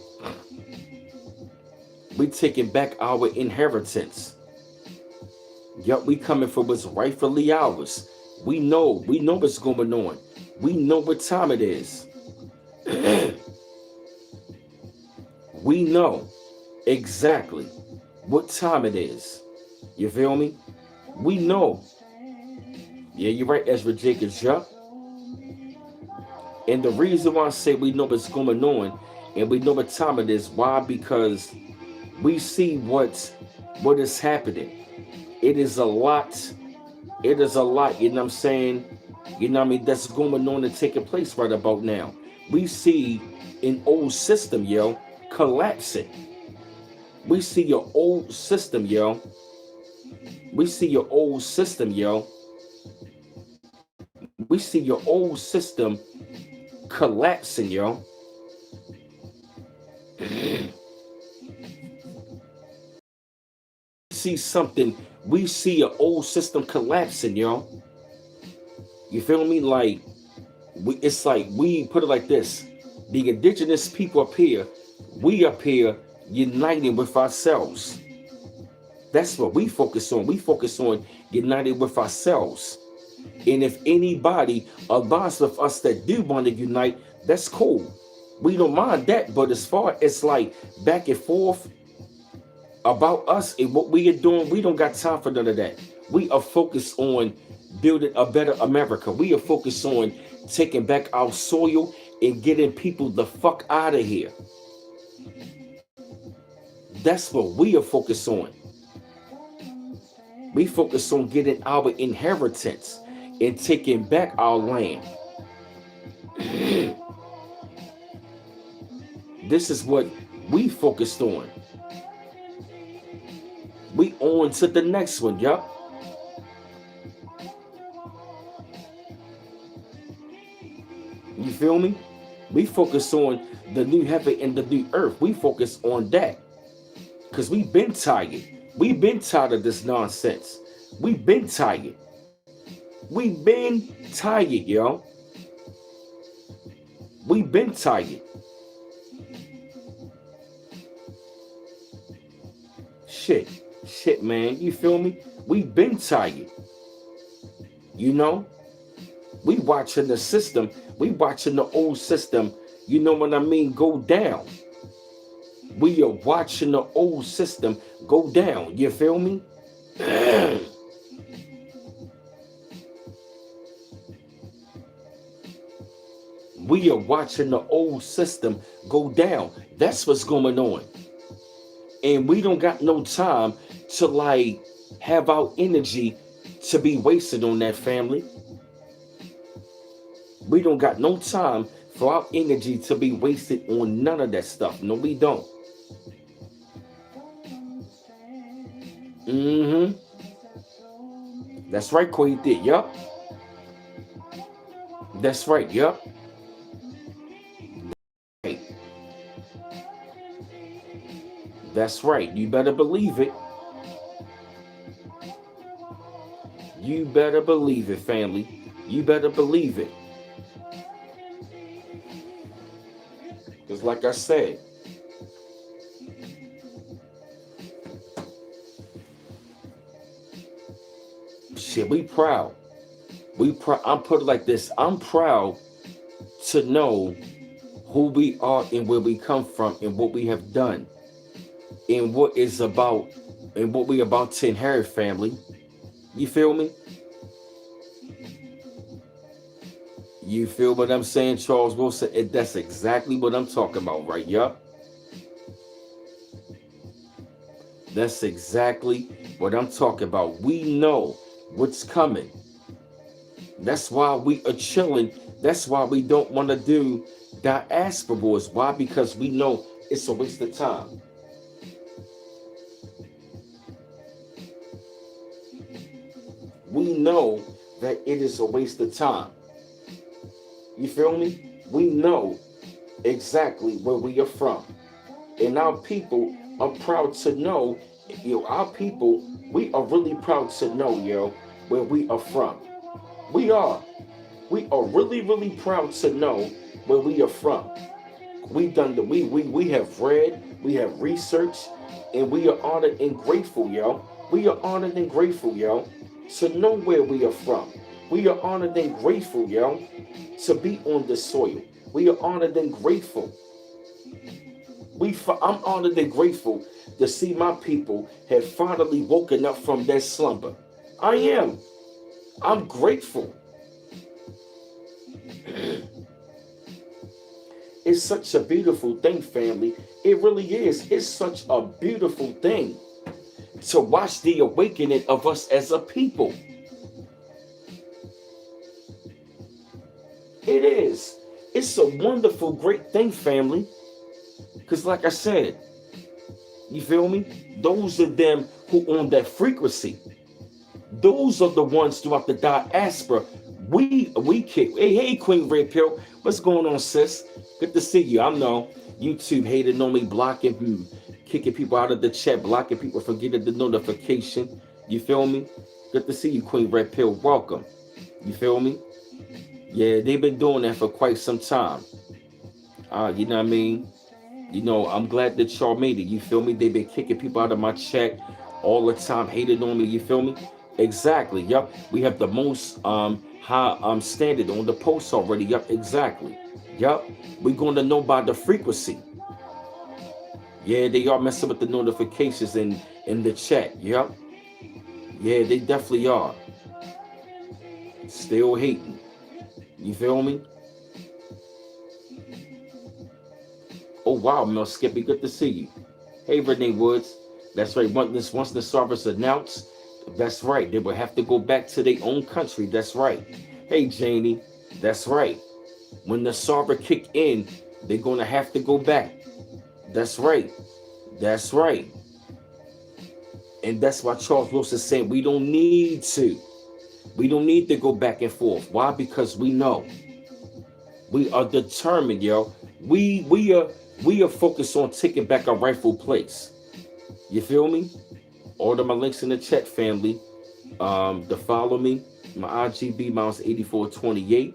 [SPEAKER 1] We taking back our inheritance. Yep, we coming for what's rightfully ours. We know what's going on. We know what time it is. We know exactly what time it is. You feel me? We know. Yeah, you're right, Ezra Jacobs. Yup. And the reason why I say we know what's going on and we know what time it is, why? Because we see what is happening. It is a lot. It is a lot, you know what I'm saying? You know what I mean? That's going on and taking place right about now. We see an old system, yo, collapsing. We see your old system, yo. We see your old system, yo. We see your old system collapsing, yo. See something, we see your old system collapsing, yo. You feel me? Like, it's like we put it like this: the indigenous people up here, we up here uniting with ourselves. That's what we focus on. We focus on uniting with ourselves. And if anybody aligns with us that do want to unite, that's cool. We don't mind that. But as far as like back and forth about us and what we are doing, we don't got time for none of that. We are focused on building a better America. We are focused on taking back our soil and getting people the fuck out of here. That's what we are focused on. We focus on getting our inheritance and taking back our land. This is what we focused on. We on to the next one, yup. You feel me? We focus on the new heaven and the new earth. We focus on that. Because we've been tired. We've been tired of this nonsense. We've been tired. We've been tired, yo. We've been tired. Shit, man. You feel me? We've been tired. You know? We watching the system. We watching the old system, you know what I mean, go down. We are watching the old system go down. You feel me? We are watching the old system go down. That's what's going on. And we don't got no time to like have our energy to be wasted on that, family. We don't got no time for our energy to be wasted on none of that stuff. No, we don't. That's right, Quay did. Yup. That's right. Yup. That's right. You better believe it. You better believe it, family. You better believe it. Because like I said, shit, we proud. I'm put it like this. I'm proud to know who we are and where we come from and what we have done and what is about and what we about to inherit, family. You feel me? You feel what I'm saying, Charles Wilson? That's exactly what I'm talking about, right? Yup. That's exactly what I'm talking about. We know what's coming. That's why we are chilling. That's why we don't want to do diaspora wars. Why? Because we know it's a waste of time. We know that it is a waste of time. You feel me? We know exactly where we are from. And our people are proud to know, our people, we are really proud to know, where we are from. We are. We are really, really proud to know where we are from. We done the we have read, we have researched, and we are honored and grateful, We are honored and grateful, to know where we are from. We are honored and grateful, to be on the soil. We are honored and grateful. I'm honored and grateful to see my people have finally woken up from their slumber. I am. I'm grateful. It's such a beautiful thing, family. It really is. It's such a beautiful thing to watch the awakening of us as a people. It is. It's a wonderful, great thing, family. Because like I said, you feel me? Those of them who on that frequency, those are the ones throughout the diaspora. We kick. Hey, Queen Red Pill. What's going on, sis? Good to see you. I know YouTube hated on me, blocking, kicking people out of the chat, blocking people from getting the notification. You feel me? Good to see you, Queen Red Pill. Welcome. You feel me? Yeah, they've been doing that for quite some time. You know what I mean? I'm glad that y'all made it. You feel me? They've been kicking people out of my chat all the time, hated on me. You feel me? Exactly. Yup. We have the most high standard on the post already. Yup. Exactly. Yup. We're going to know by the frequency. Yeah, they are messing with the notifications in the chat. Yup. Yeah, they definitely are. Still hating. You feel me? Oh wow, Mel Skippy, good to see you. Hey, Renee Woods. That's right. Once the service announced, that's right. They will have to go back to their own country. That's right. Hey, Janie. That's right. When the server kick in, they're gonna have to go back. That's right. That's right. And that's why Charles Wilson said we don't need to. We don't need to go back and forth. Why? Because we know. We are determined, yo. We are focused on taking back our rightful place. You feel me? Order my links in the chat, family. To follow me, my IGB Miles 8428.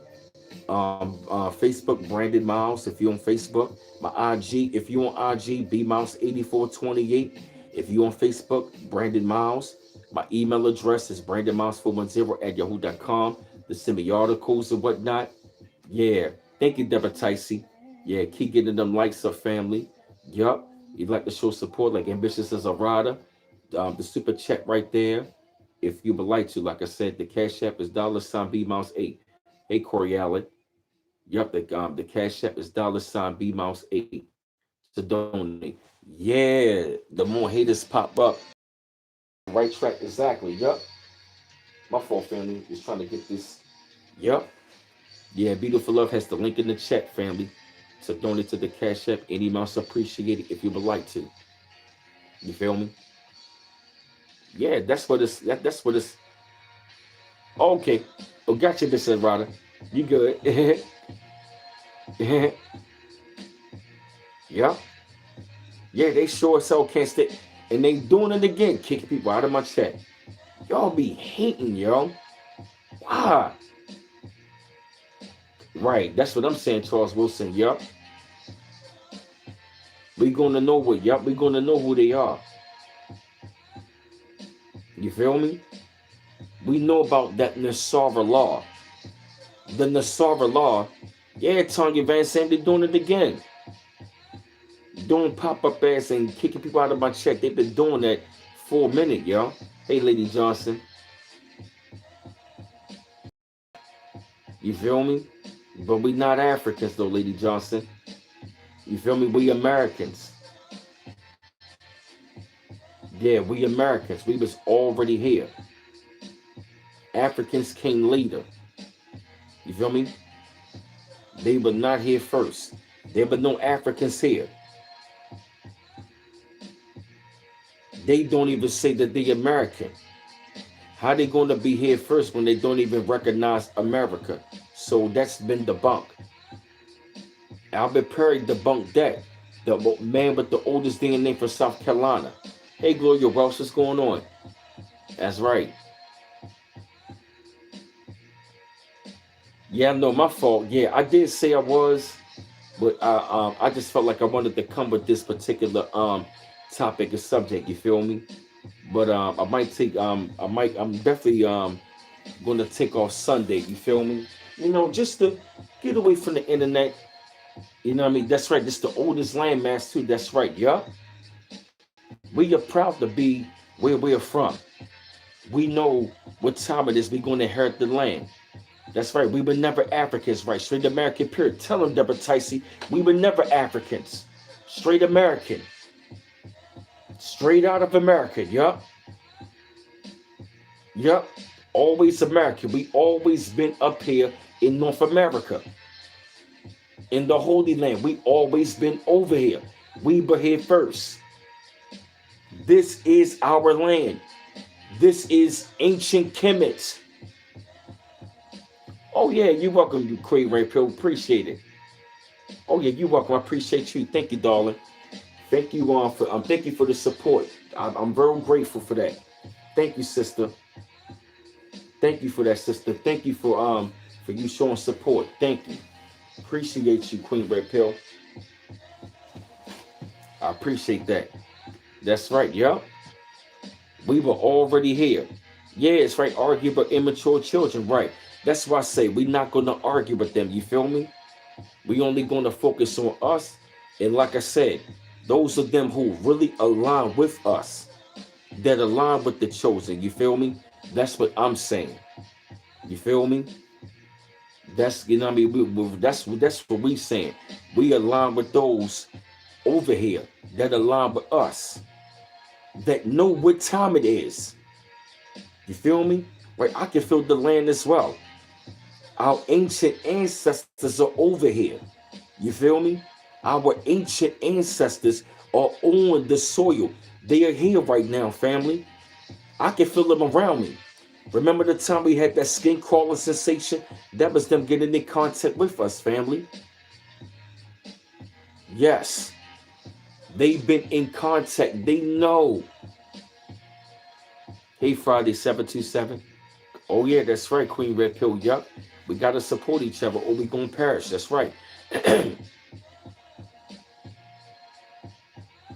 [SPEAKER 1] Facebook Brandon Miles. If you're on Facebook, my IG. If you're on IG, B Miles 8428. If you're on Facebook, Brandon Miles. My email address is brandonmiles410@yahoo.com. To send me articles and whatnot. Yeah. Thank you, Deborah Ticey. Yeah, keep getting them likes up, family. Yup. You'd like to show support like Ambitious as a Rider. The super chat right there. If you would like to, like I said, the Cash App is $ B Mouse 8. Hey, Corey Allen. Yup, the Cash App is $ B Mouse 8 to donate. Yeah, the more haters pop up, right track exactly. Yup. My fault, family. Just trying to get this. Yup. Yeah, Beautiful Love has the link in the chat, family. To donate to the Cash App. Any amounts appreciated if you would like to. You feel me? Yeah, that's what it's. That's what it's. Okay. Oh, gotcha, Mr. Ryder. You good? Yeah. Yeah, they sure as hell can't stay. And they doing it again, kicking people out of my chat. Y'all be hating, yo. Why? Right, that's what I'm saying, Charles Wilson. Yup. We gonna know what, yup, we gonna know who they are. You feel me? We know about that Nassara law. The Nassara law, yeah, Tanya Van Sam, they're doing it again. Doing pop-up ass and kicking people out of my check. They've been doing that for a minute, yo. Hey, Lady Johnson. You feel me? But we not Africans though, Lady Johnson. You feel me? We Americans. Yeah, we Americans, we was already here. Africans came later. You feel me? They were not here first. There were no Africans here. They don't even say that they American. How they going to be here first when they don't even recognize America? So that's been debunked. Albert Perry debunked that. The man with the oldest DNA from South Carolina. Hey, Gloria Welsh, what's going on? That's right. Yeah, no, my fault. Yeah, I did say I was, but I just felt like I wanted to come with this particular topic or subject. You feel me? But I might take I'm definitely gonna take off Sunday. You feel me? You know, just to get away from the internet. You know what I mean? That's right. This is the oldest landmass too. That's right. Yup. We are proud to be where we're from. We know what time it is. We're going to inherit the land. That's right. We were never Africans, right? Straight American, period. Tell them, Deborah Ticey, we were never Africans. Straight American. Straight out of America. Yup. Yup. Always American. We always been up here in North America. In the Holy Land. We always been over here. We were here first. This is our land. This is ancient Kemet. Oh yeah, you're welcome, you Queen Ray Pill. Appreciate it. Oh yeah, you're welcome. I appreciate you. Thank you, darling. Thank you thank you for the support. I'm very grateful for that. Thank you, sister. Thank you for that, sister. Thank you for you showing support. Thank you. Appreciate you, Queen Ray Pill. I appreciate that. That's right, yup. We were already here. Yeah, it's right. Argue about immature children, right? That's why I say we're not going to argue with them. You feel me? We only going to focus on us. And like I said, those of them who really align with us, that align with the chosen. You feel me? That's what I'm saying. You feel me? That's, you know what I mean? That's what we saying. We align with those over here that align with us, that know what time it is. You feel me? Right? I can feel the land as well. Our ancient ancestors are over here. You feel me? Our ancient ancestors are on the soil. They are here right now, family. I can feel them around me. Remember the time we had that skin crawling sensation? That was them getting in contact with us, family. Yes. They've been in contact. They know. Hey, Friday 727. Oh, yeah, that's right, Queen Red Pill. Yup. We got to support each other or we going to perish. That's right.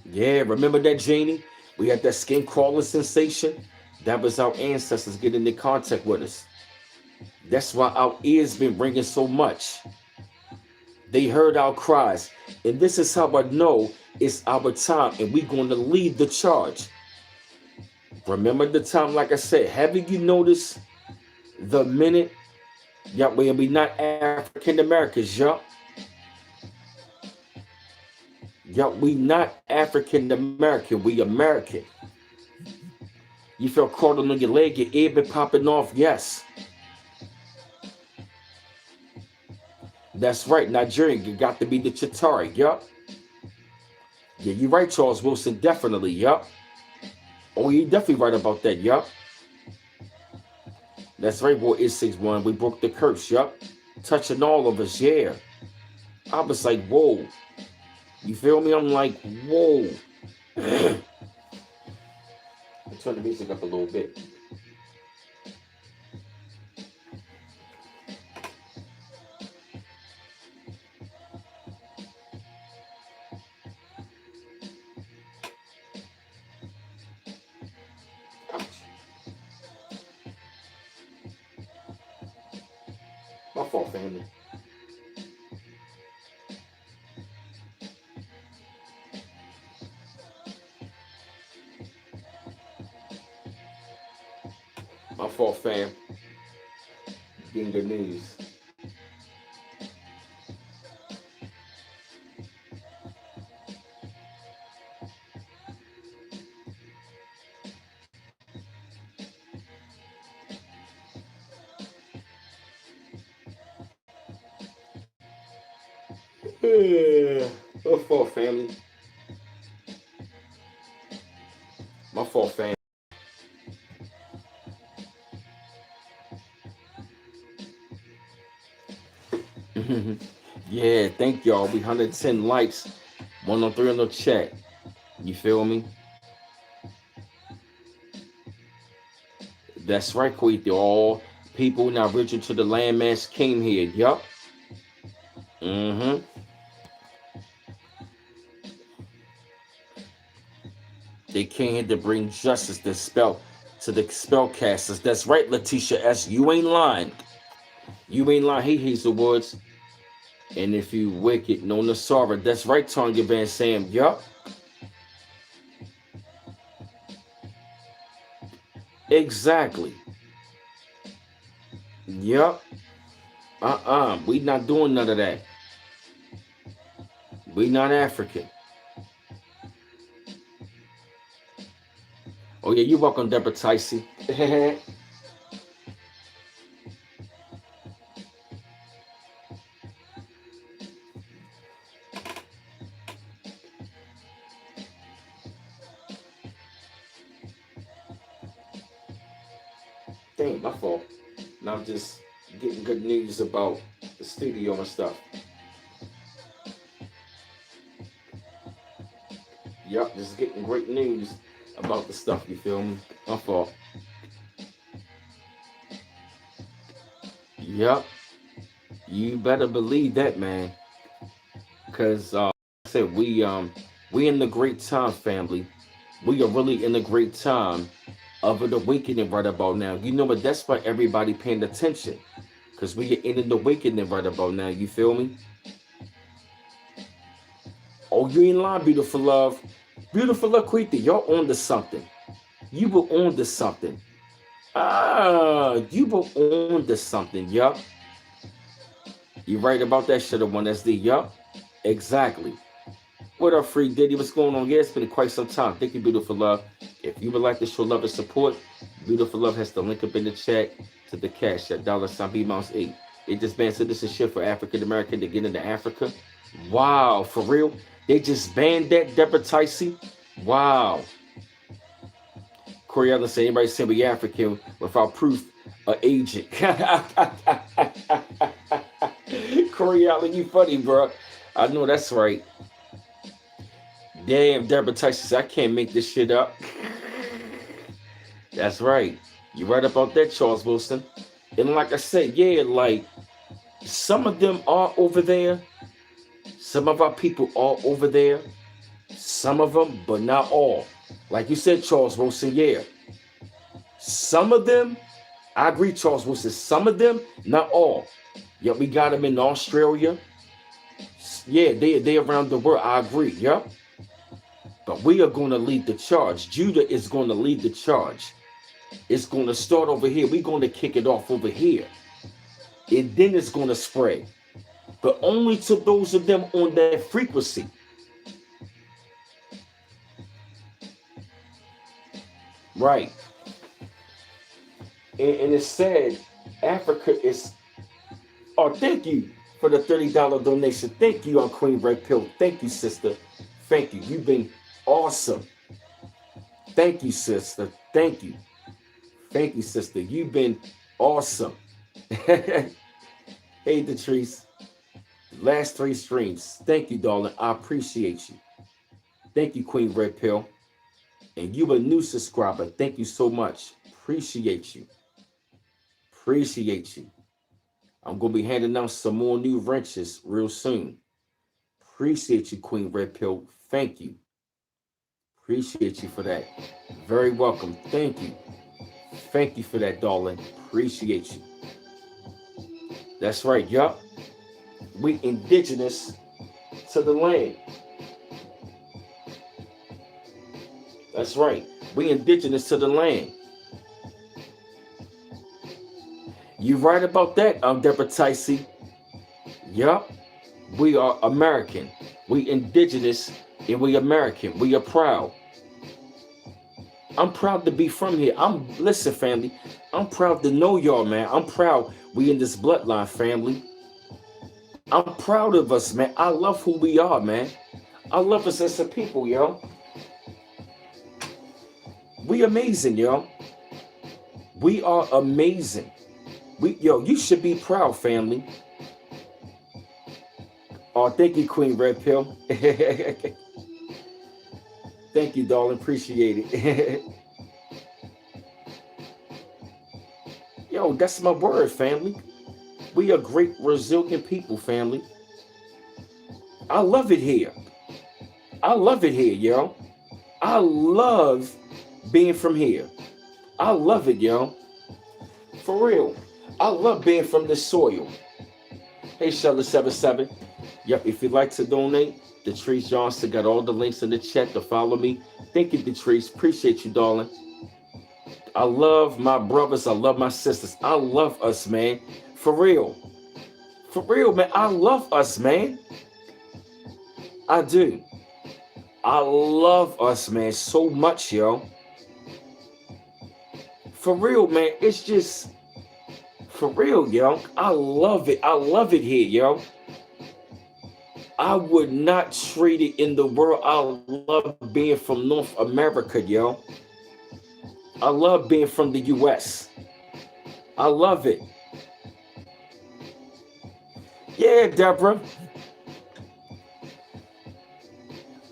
[SPEAKER 1] Yeah, remember that, Janie? We had that skin crawling sensation. That was our ancestors getting in contact with us. That's why our ears been ringing so much. They heard our cries. And this is how I know it's our time and we're going to lead the charge. Remember the time, like I said, haven't you noticed the minute, yeah, we not African Americans, yup. Yup, we not African American, we American. You feel caught on your leg, your ear been popping off, yes. That's right, Nigerian, you got to be the Chitari, yup. Yeah, you're right, Charles Wilson, definitely, yup. Oh, you're definitely right about that, yup. That's right, boy, it's 6-1. We broke the curse, yup. Touching all of us, yeah. I was like, whoa. You feel me? I'm like, whoa. I turn the music up a little bit. My fault, family. My fault, fam. Getting good news. My fault, family. My fault, family. Yeah, thank y'all. We 110 likes, 103 on the chat. You feel me? That's right, Kuwaiti. All people now original to the landmass came here. Yup. Mm-hmm. They came here to bring justice to the spellcasters. That's right, Letitia S. You ain't lying. You ain't lying. He Hazel Woods. And if you wicked, no Nasara. That's right, Tonga Van Sam. Yup. Exactly. Yup. We not doing none of that. We not African. Oh yeah, you're welcome, Deborah Ticey. Dang, my fault. Now I'm just getting good news about the studio and stuff. Yup, just getting great news about the stuff, you feel me? My fault. Yup. You better believe that, man. Cause I said we in the great time, family. We are really in the great time of an awakening right about now. You know what? That's why everybody paying attention. Cause we are in an awakening right about now. You feel me? Oh, you ain't lying, beautiful love. Beautiful love, Queethy. Y'all on to something. You were on to something. You were on to something. Yup. You right about that shit, one SD. Yup. Exactly. What up, Free Diddy? What's going on? Yeah, it's been quite some time. Thank you, beautiful love. If you would like to show love and support, beautiful love has the link up in the chat to the cash at $B-8. They just banned citizenship for African American to get into Africa. Wow, for real? They just banned that, Deborah Ticey? Wow. Corey Allen said, anybody say we African without proof of agent. Corey Allen, you funny, bro. I know that's right. Damn, Deborah Tyson said, I can't make this shit up. That's right. You right about that, Charles Wilson. And like I said, yeah, like some of them are over there. Some of our people are over there. Some of them, but not all. Like you said, Charles Wilson, yeah. Some of them, I agree, Charles Wilson. Some of them, not all. Yeah, we got them in Australia. Yeah, they around the world. I agree. Yeah. But we are going to lead the charge. Judah is going to lead the charge. It's going to start over here. We're going to kick it off over here. And then it's going to spread. But only to those of them on that frequency. Right. And it said Africa is... Oh, thank you for the $30 donation. Thank you on Queen Red Pill. Thank you, sister. Thank you. You've been awesome. Thank you, sister. Thank you. Thank you, sister. You've been awesome. Hey, Detrice. Last 3 streams. Thank you, darling. I appreciate you. Thank you, Queen Red Pill. And you a new subscriber. Thank you so much. Appreciate you. Appreciate you. I'm going to be handing out some more new wrenches real soon. Appreciate you, Queen Red Pill. Thank you. Appreciate you for that. Very welcome. Thank you. Thank you for that, darling. Appreciate you. That's right. Yup. We indigenous to the land. That's right. We indigenous to the land. You right about that, Deborah Ticey. Yup. We are American. We indigenous and we American. We are proud. I'm proud to be from here. Listen, family. I'm proud to know y'all, man. I'm proud we in this bloodline, family. I'm proud of us, man. I love who we are, man. I love us as a people, yo. We amazing, yo. We are amazing. You should be proud, family. Oh, thank you, Queen Red Pill. Thank you, darling. Appreciate it. Yo, that's my word, family. We are great, resilient people, family. I love it here. I love it here, yo. I love being from here. I love it, yo. For real. I love being from the soil. Hey, Sheldon77. Yep, if you'd like to donate, Detrice Johnson got all the links in the chat to follow me. Thank you, Detrice. Appreciate you, darling. I love my brothers. I love my sisters. I love us, man. For real. For real, man. I love us, man. I do. I love us, man, so much, yo. For real, man. It's just, for real, yo. I love it. I love it here, yo. I would not trade it in the world. I love being from North America, yo. I love being from the U.S. I love it. Yeah, Deborah.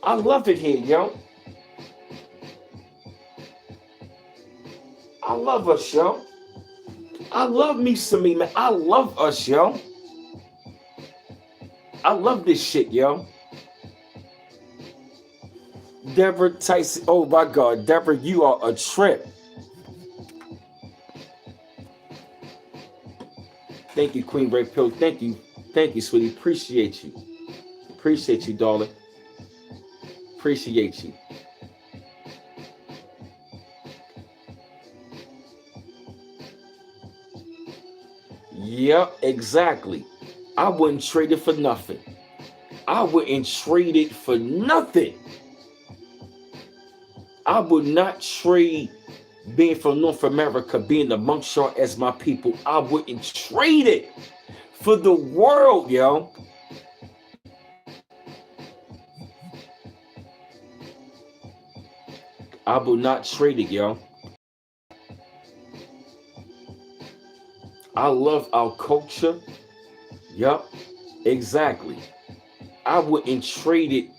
[SPEAKER 1] I love it here, yo. I love us, yo. I love me some me, man. I love us, yo. I love this shit, yo. Deborah Tyson. Oh my God, Deborah, you are a trip. Thank you, Queen Ray Pill. Thank you, sweetie. Appreciate you. Appreciate you, darling. Appreciate you. Yep, exactly. I wouldn't trade it for nothing. I wouldn't trade it for nothing. I would not trade being from North America, being amongst y'all as my people. I wouldn't trade it for the world, yo. I will not trade it, yo. I love our culture. Yup, exactly. I wouldn't trade it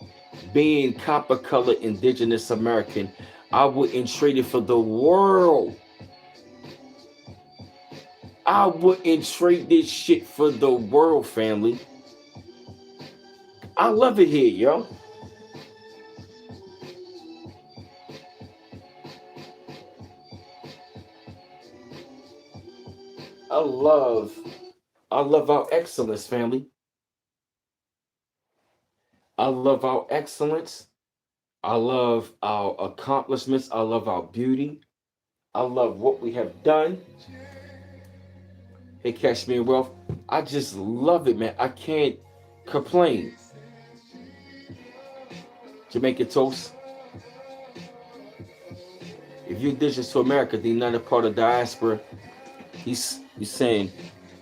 [SPEAKER 1] being copper color indigenous American. I wouldn't trade it for the world. I wouldn't trade this shit for the world, family. I love it here, yo. I love our excellence, family. I love our excellence. I love our accomplishments. I love our beauty. I love what we have done. Hey, Cashmere Wealth. I just love it, man. I can't complain. Jamaican Toast. If you're indigenous to America, then you're not a part of diaspora. He's saying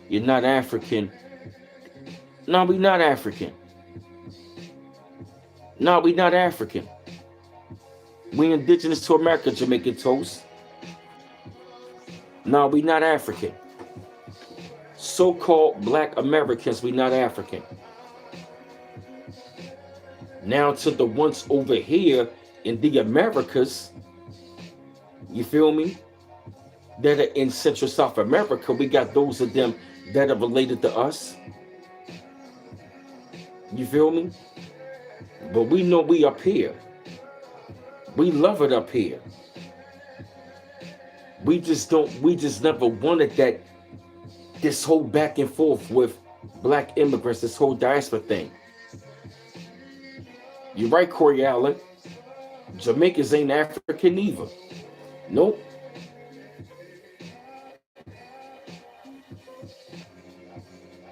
[SPEAKER 1] you're not African. No, we're not African. No, we're not African. We indigenous to America, Jamaican Toast. No, we're not African. So-called Black Americans, we're not African. Now to the ones over here in the Americas, you feel me? That are in Central South America, we got those of them that are related to us. You feel me? But we know we up here. We love it up here. We just never wanted this whole back and forth with Black immigrants, this whole diaspora thing. You're right, Corey Allen. Jamaicans ain't African either. Nope.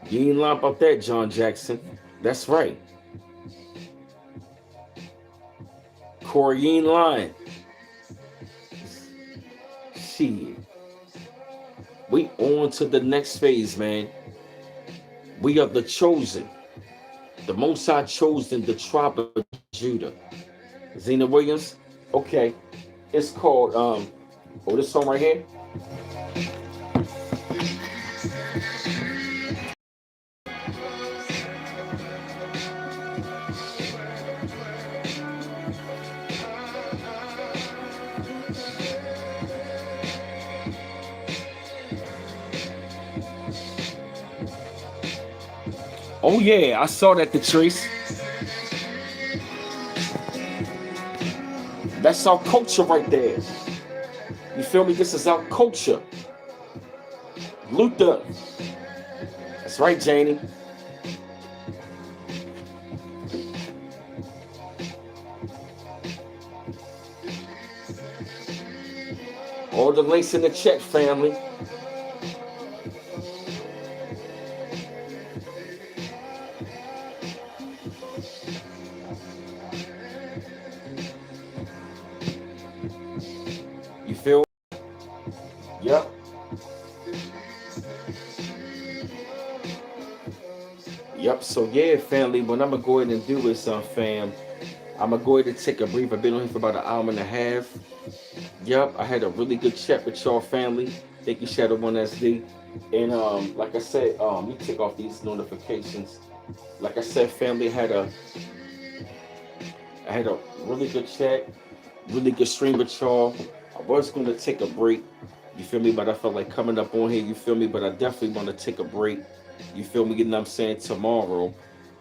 [SPEAKER 1] You ain't lying about that, John Jackson. That's right. Corey, you ain't lying. Shit. We on to the next phase, man. We are the chosen. The Most High chosen the tribe of Judah. Zena Williams. Okay. It's called this song right here. Oh yeah, I saw that, Patrice. That's our culture right there. You feel me? This is our culture. Luther. That's right, Janie. All the links in the chat, family. You feel? Yep. Yep. So yeah, family. What I'm gonna go ahead and do is, fam, I'm gonna go ahead and take a break. I've been on here for about an hour and a half. Yep. I had a really good chat with y'all, family. Thank you, Shadow One SD. And like I said, let me take off these notifications. Like I said, family, I had a really good chat, really good stream with y'all. I was gonna take a break, you feel me? But I felt like coming up on here, you feel me? But I definitely want to take a break, you feel me? You know what I'm saying? Tomorrow,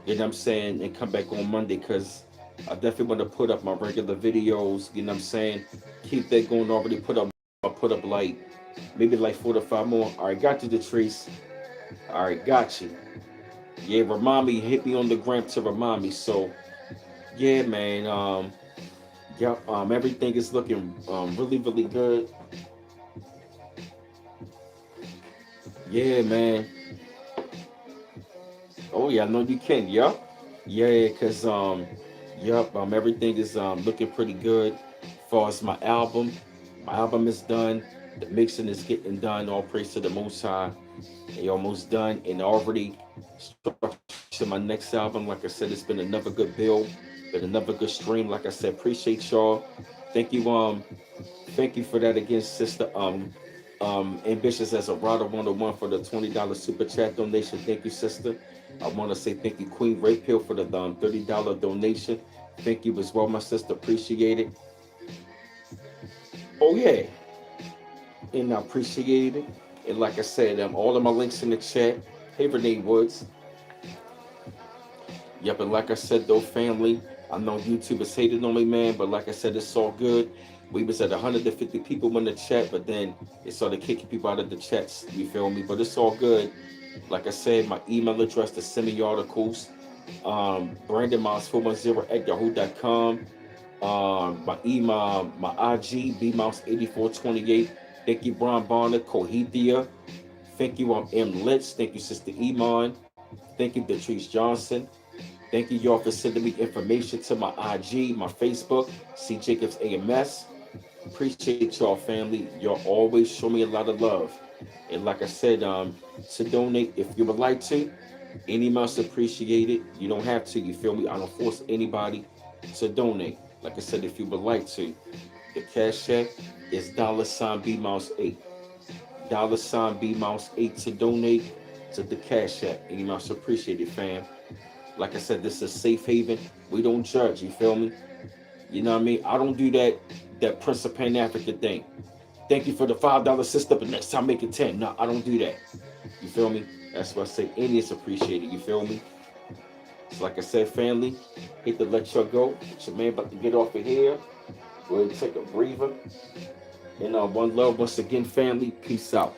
[SPEAKER 1] you know what I'm saying? And come back on Monday, because I definitely want to put up my regular videos, you know what I'm saying? Keep that going. Already put up like maybe like 4 to 5 more. All right, got you, Detrice. All right, got you. Yeah, remind me, hit me on the gram to remind me. So yeah, man. Yep. Everything is looking really, really good. Yeah, man. Oh yeah, I know you can. Yup. Yeah, cause yup. Everything is looking pretty good. As far as my album is done. The mixing is getting done. All praise to the Most High. They almost done and already structured my next album. Like I said, it's been another good build, been another good stream. Like I said, appreciate y'all. Thank you. Thank you for that again, sister. Ambitious as a Rider 101 for the $20 super chat donation. Thank you, sister. I want to say thank you, Queen Ray Pill, for the $30 donation. Thank you as well, my sister. Appreciate it. Oh yeah, and I appreciate it. And like I said, all of my links in the chat. Hey, Renee Woods. Yep, and like I said, though, family, I know YouTube is hating on me, man, but like I said, it's all good. We was at 150 people in the chat, but then it started kicking people out of the chats, you feel me? But it's all good. Like I said, my email address to send me articles, BrandonMouse410@yahoo.com. My email, my IG, BMouse8428. Thank you, Brian Bonner, Cohethia. Thank you, M. Litz. Thank you, Sister Iman. Thank you, Patrice Johnson. Thank you, y'all, for sending me information to my IG, my Facebook, C. Jacobs AMS. Appreciate y'all, family. Y'all always show me a lot of love. And like I said, to donate, if you would like to, any amount's appreciated. You don't have to, you feel me? I don't force anybody to donate. Like I said, if you would like to, the cash app is $BMouse8. $BMouse8 to donate to the cash app. Any amount's appreciated, fam. Like I said, this is a safe haven. We don't judge, you feel me? You know what I mean? I don't do that Prince of Pan Africa thing. Thank you for the $5 sister, but next time make it 10. No, I don't do that. You feel me? That's why I say any is appreciated. You feel me? So like I said, family, hate to let y'all go. It's your man about to get off of here. Go ahead and take a breather. And one love once again, family. Peace out.